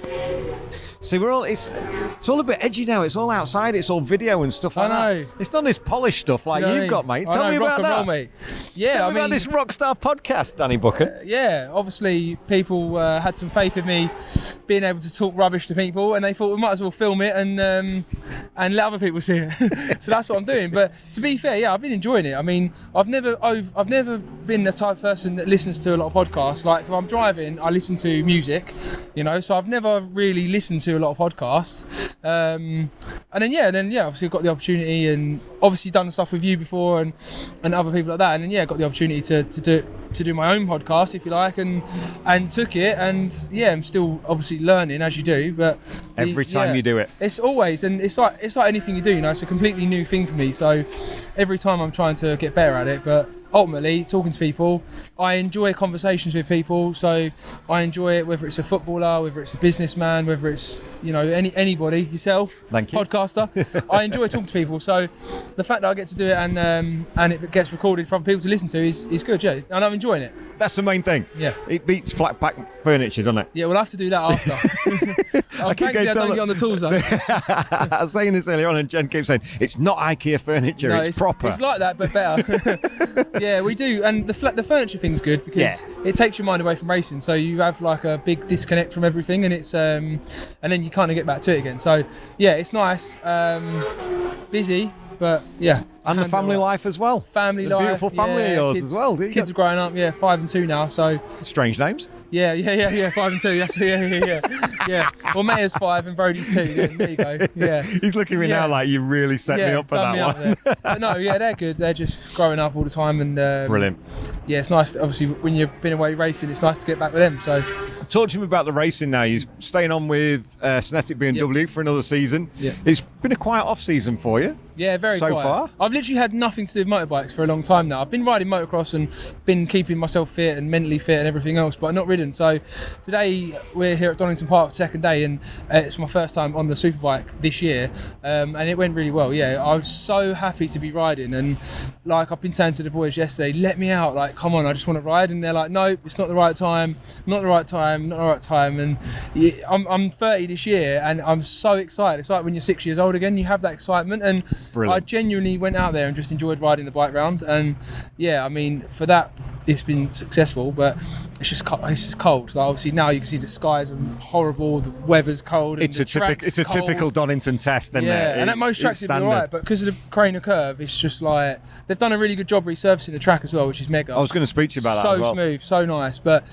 See, it's all a bit edgy now. It's all outside. It's all video and stuff like I know. that. It's not this polished stuff like you've got, mate. Tell me about that. Roll, mate. Yeah, Tell me about this Rockstar podcast, Danny Buchan. Yeah, obviously people had some faith in me being able to talk rubbish to people, and they thought we might as well film it and let other people see it. So that's what I'm doing. But to be fair, yeah, I've been enjoying it. I mean, I've never been the type of person that listens to a lot of podcasts. Like if I'm driving, I listen to music, so I've never really listened to a lot of podcasts. And then obviously I've got the opportunity, and obviously done stuff with you before and other people like that, and then got the opportunity to do my own podcast, if you like, and took it, and I'm still obviously learning as you do, but every time you do it, it's always, and it's like anything you do, it's a completely new thing for me, so every time I'm trying to get better at it. But ultimately, talking to people, I enjoy conversations with people, so I enjoy it, whether it's a footballer, whether it's a businessman, whether it's anybody, yourself, thank you, podcaster. I enjoy talking to people, so the fact that I get to do it and it gets recorded for people to listen to is good, yeah, and I'm enjoying it. That's the main thing. Yeah, it beats flat pack furniture, doesn't it? Yeah, we'll have to do that after. Thankfully I don't get on the tools though. I was saying this earlier on, and Jen keeps saying it's not IKEA furniture, it's proper. It's like that, but better. Yeah, we do, and the furniture thing's good because it takes your mind away from racing. So you have like a big disconnect from everything, and it's and then you kind of get back to it again. So yeah, it's nice, busy, but yeah. And the family life as well. Family the life. Beautiful family of yours kids, as well. Kids are growing up, 5 and 2 now. So strange names. Yeah. 5 and 2. That's, yeah. Well, Mayor's 5 and Brody's 2. Yeah, there you go. Yeah. He's looking at me now like you really set me up for that one. But no, they're good. They're just growing up all the time, and brilliant. Yeah, it's nice. Obviously, when you've been away racing, it's nice to get back with them. So. Talk to me about the racing now. You're staying on with Synetic BMW for another season. Yeah. It's been a quiet off-season for you. Yeah, very quiet. So far? I've literally had nothing to do with motorbikes for a long time now. I've been riding motocross and been keeping myself fit and mentally fit and everything else, but I've not ridden. So today we're here at Donington Park for the second day, and it's my first time on the Superbike this year, and it went really well. Yeah, I was so happy to be riding, and like I've been saying to the boys yesterday, let me out, like come on, I just want to ride, and they're like, no, it's not the right time, and I'm 30 this year, and I'm so excited. It's like when you're 6 years old again, you have that excitement, and brilliant. I genuinely went out there and just enjoyed riding the bike round, and I mean, for that it's been successful, but it's just cold. Like obviously now you can see the skies are horrible, the weather's cold, and it's a typical Donington test, isn't it? And at most tracks it'd be alright, but because of the Craner curve, it's just like they've done a really good job resurfacing the track as well, which is mega. I was going to speak to you about that. So smooth, so nice, but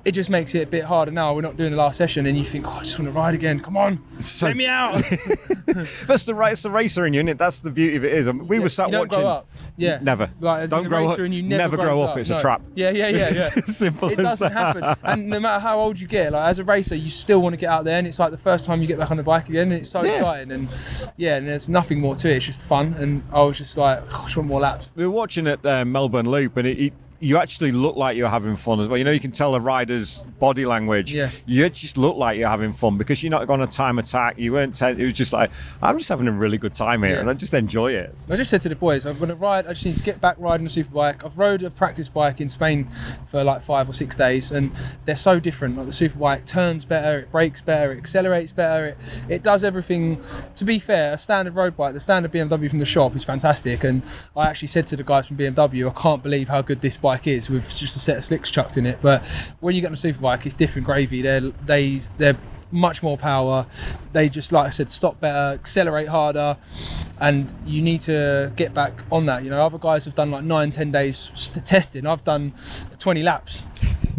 it just makes it a bit harder now. We're not doing the last session, and you think, I just want to ride again. Come on, let me out. It's the racer in you, isn't it? That's the beauty of it. We were sat you don't watching. Grow up. Yeah, never. Like, don't grow up. And you never grow up. It's a trap. Yeah. Simple. It doesn't happen. And no matter how old you get, like as a racer, you still want to get out there, and it's like the first time you get back on the bike again, and it's so exciting. And and there's nothing more to it. It's just fun, and I was just like, I just want more laps. We were watching at Melbourne Loop, and you actually look like you're having fun as well. You can tell a rider's body language. Yeah. You just look like you're having fun because you're not going to time attack. You weren't. It was just like, I'm just having a really good time here, and I just enjoy it. I just said to the boys, I'm going to ride. I just need to get back riding a superbike. I've rode a practice bike in Spain for like 5 or 6 days, and they're so different. Like the superbike turns better, it brakes better, it accelerates better, it does everything. To be fair, a standard road bike, the standard BMW from the shop is fantastic, and I actually said to the guys from BMW, I can't believe how good this bike is with just a set of slicks chucked in it. But when you get on a superbike, it's different gravy. They're much more power. They just, like I said, stop better, accelerate harder, and you need to get back on that. Other guys have done like 9-10 days testing. I've done 20 laps.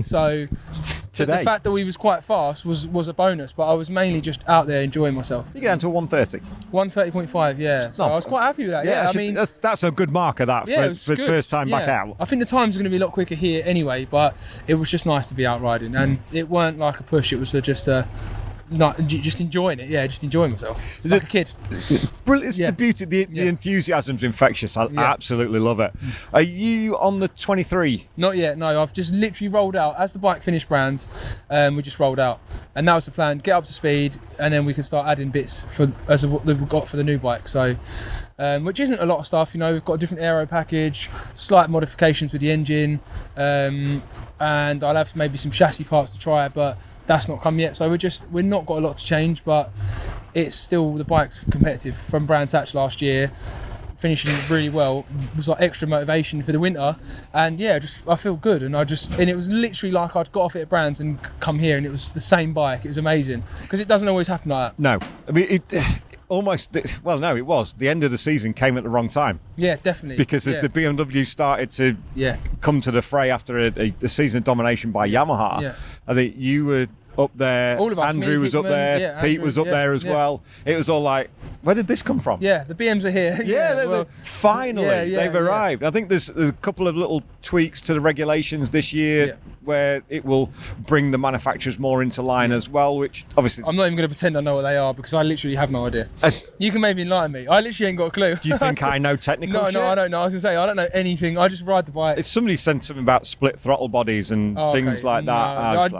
So the fact that we was quite fast was a bonus, but I was mainly just out there enjoying myself. You get down to 130. 130.5, yeah. So I was quite happy with that. Yeah, I mean, that's a good marker for first time back out. I think the time's going to be a lot quicker here anyway, but it was just nice to be out riding, and it weren't like a push. It was just enjoying it. Yeah, just enjoying myself like a kid. brilliant. It's the beauty. The enthusiasm's infectious. I absolutely love it. Are you on the 23? Not yet. No, I've just literally rolled out as the bike finished brands. We just rolled out, and that was the plan: get up to speed, and then we can start adding bits as what we've got for the new bike. So. Which isn't a lot of stuff, we've got a different aero package, slight modifications with the engine, and I'll have maybe some chassis parts to try, but that's not come yet. So we're not got a lot to change, but it's still, the bike's competitive. From Brands Hatch last year, finishing really well, was like extra motivation for the winter, and I feel good, and it was literally like I'd got off it at Brands and come here, and it was the same bike. It was amazing, because it doesn't always happen like that. No, I mean it was. The end of the season came at the wrong time. Yeah, definitely. Because as the BMW started to come to the fray after a season of domination by Yamaha, I think you were up there, all of us, Andrew was up there, Pete Andrew was up there as well. It was all like, where did this come from? Yeah, the BMs are here. Finally, they've arrived. I think there's a couple of little tweaks to the regulations this year where it will bring the manufacturers more into line as well, which obviously... I'm not even going to pretend I know what they are, because I literally have no idea. You can maybe enlighten me. I literally ain't got a clue. Do you think I know technical shit? No, I don't know. I was going to say, I don't know anything. I just ride the bike. It's somebody said something about split throttle bodies and things like that.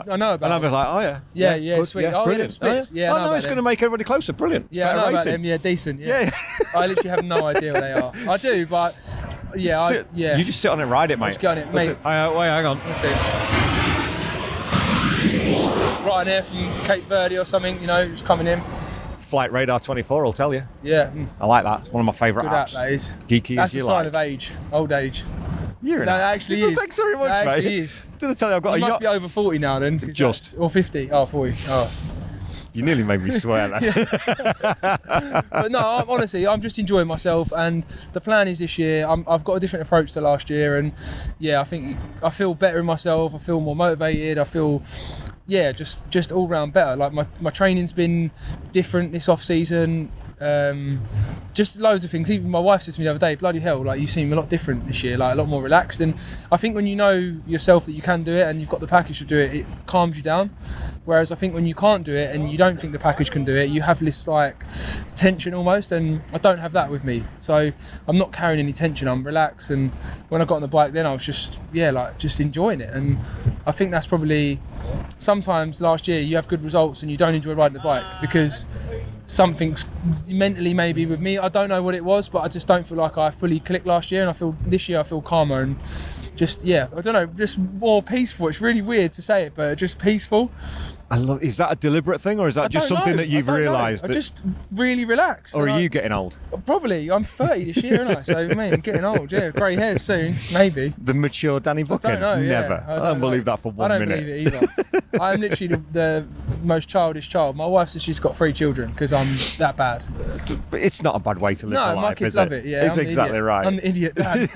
I know about and I was like, oh yeah. Yeah, sweet. Yeah, brilliant. Splits. Yeah, no, it's going to make everybody closer. Brilliant. Yeah, I know about them. Yeah, decent. Yeah. I literally have no idea what they are. I do, but you just sit on it and ride it, mate. Just get on it, mate. Wait, hang on. Let's see. Right there from Cape Verde or something, just coming in. Flight Radar 24 will tell you. Yeah. I like that. It's one of my favourite apps. Good app, that is. Geeky That's as you a sign like. of age, old age. You're that actually is. Thanks very much, that mate. Actually is. Did I tell you I've got you must be over 40 now then. Just. Or 50. Oh, 40. Oh. You nearly made me swear that. But no, honestly, I'm just enjoying myself, and the plan is this year, I've got a different approach to last year, and I think I feel better in myself, I feel more motivated, I feel just all round better. Like my training's been different this off season. Just loads of things. Even my wife said to me the other day, bloody hell, like you seem a lot different this year, like a lot more relaxed. And I think when you know yourself that you can do it and you've got the package to do it, it calms you down. Whereas I think when you can't do it and you don't think the package can do it, you have this like tension almost, and I don't have that with me. So I'm not carrying any tension, I'm relaxed. And when I got on the bike then I was just enjoying it. And I think that's probably, sometimes last year you have good results and you don't enjoy riding the bike because something's mentally maybe with me, I don't know what it was, but I just don't feel like I fully clicked last year, and I feel this year I feel calmer and just I don't know, just more peaceful. It's really weird to say it, but just peaceful. I love. Is that a deliberate thing, or is that just something that you've realised? I'm just really relaxed. Or are you getting old? Probably. I'm 30 this year, aren't I? So, I'm getting old. Yeah, grey hairs soon, maybe. The mature Danny Buchan? I don't know. Never. Yeah, I don't believe that for 1 minute. I don't believe it either. I'm literally the most childish child. My wife says she's got 3 children because I'm that bad. But it's not a bad way to live life, my kids is love it? it. Yeah, it's exactly right. I'm the idiot dad.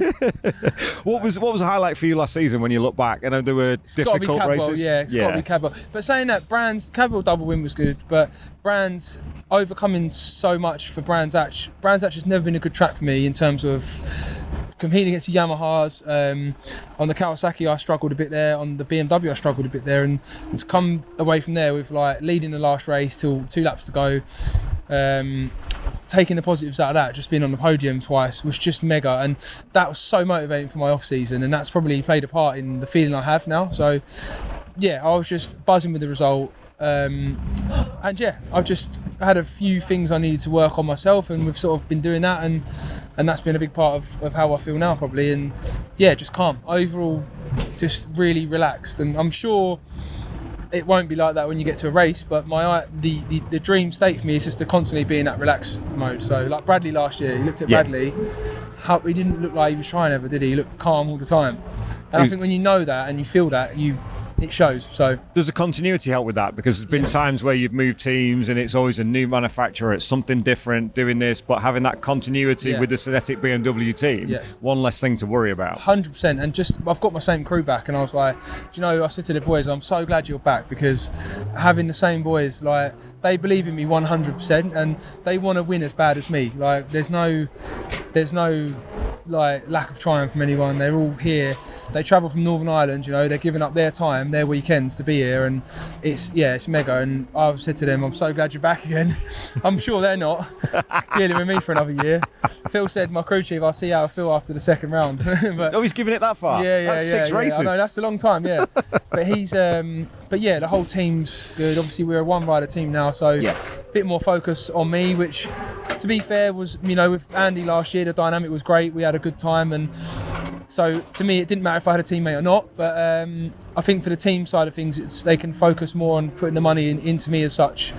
What was a highlight for you last season when you look back? I know there were difficult races. It's got to be Cadwell. But saying that, Cadwell double win was good, but Brands overcoming so much for Brands Hatch. Brands Hatch has never been a good track for me in terms of competing against the Yamahas. On the Kawasaki I struggled a bit there, on the BMW I struggled a bit there, and to come away from there with like leading the last race till 2 laps to go, taking the positives out of that, just being on the podium twice was just mega, and that was so motivating for my off season, and that's probably played a part in the feeling I have now. So I was just buzzing with the result. I've just had a few things I needed to work on myself, and we've sort of been doing that, and that's been a big part of how I feel now probably, and just calm overall, just really relaxed. And I'm sure it won't be like that when you get to a race, but the dream state for me is just to constantly be in that relaxed mode. So like Bradley last year, you looked at Bradley, he didn't look like he was trying ever, did he? He looked calm all the time, and I think when you know that and you feel that, it shows. So does the continuity help with that? Because there's been times where you've moved teams and it's always a new manufacturer, it's something different doing this, but having that continuity with the synthetic BMW team, one less thing to worry about. 100%. And I've got my same crew back, and I was like, I said to the boys, I'm so glad you're back, because having the same boys, like, they believe in me 100%, and they want to win as bad as me. Like, there's no like lack of trying from anyone. They're all here. They travel from Northern Ireland, you know, they're giving up their time, their weekends to be here, and it's mega. And I've said to them, I'm so glad you're back again. I'm sure they're not dealing with me for another year. Phil said, my crew chief, I'll see how I feel after the second round. But he's giving it that far. That's 6 races. I know, that's a long time, yeah. But he's but yeah, the whole team's good. Obviously we're a one rider team now, so a bit more focus on me, which to be fair was, you know, with Andy last year the dynamic was great, we had a good time, and so to me it didn't matter if I had a teammate or not, but I think for the team side of things they can focus more on putting the money into me as such,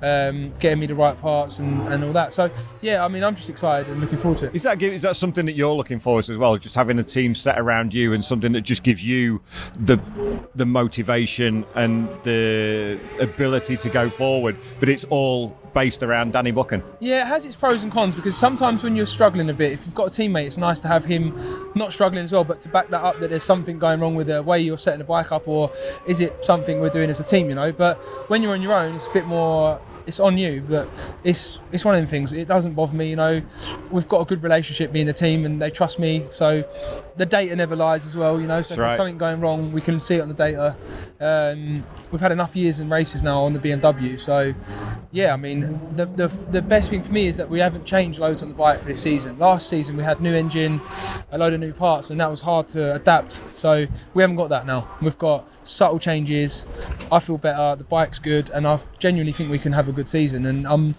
getting me the right parts and all that. So yeah, I mean, I'm just excited and looking forward to it. Is that something that you're looking forward to as well, just having a team set around you and something that just gives you the motivation and the ability to go forward, but it's all based around Danny Buchan? Yeah, it has its pros and cons, because sometimes when you're struggling a bit, if you've got a teammate, it's nice to have him not struggling as well, but to back that up, that there's something going wrong with the way you're setting the bike up, or is it something we're doing as a team, you know. But when you're on your own, it's a bit more, it's on you, but it's one of them things. It doesn't bother me, you know. We've got a good relationship, me and the team, and they trust me, so the data never lies as well, you know. So if there's something going wrong, we can see it on the data. We've had enough years in races now on the BMW, so yeah, I mean, the best thing for me is that we haven't changed loads on the bike for this season. Last season we had new engine, a load of new parts, and that was hard to adapt, so we haven't got that now. We've got subtle changes. I feel better, the bike's good, and I genuinely think we can have a good season, and I'm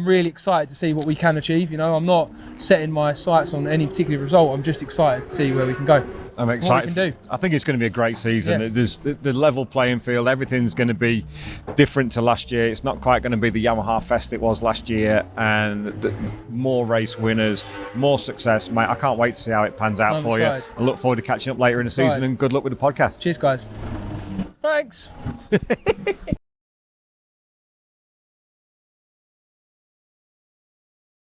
really excited to see what we can achieve. You know, I'm not setting my sights on any particular result, I'm just excited to see where we can go. I'm excited. What we can do. I think it's going to be a great season. Yeah. There's the level playing field. Everything's going to be different to last year. It's not quite going to be the Yamaha Fest it was last year, and more race winners, more success, mate. I can't wait to see how it pans out for excited. you. I look forward to catching up later in the season, and good luck with the podcast. Cheers, guys. Thanks.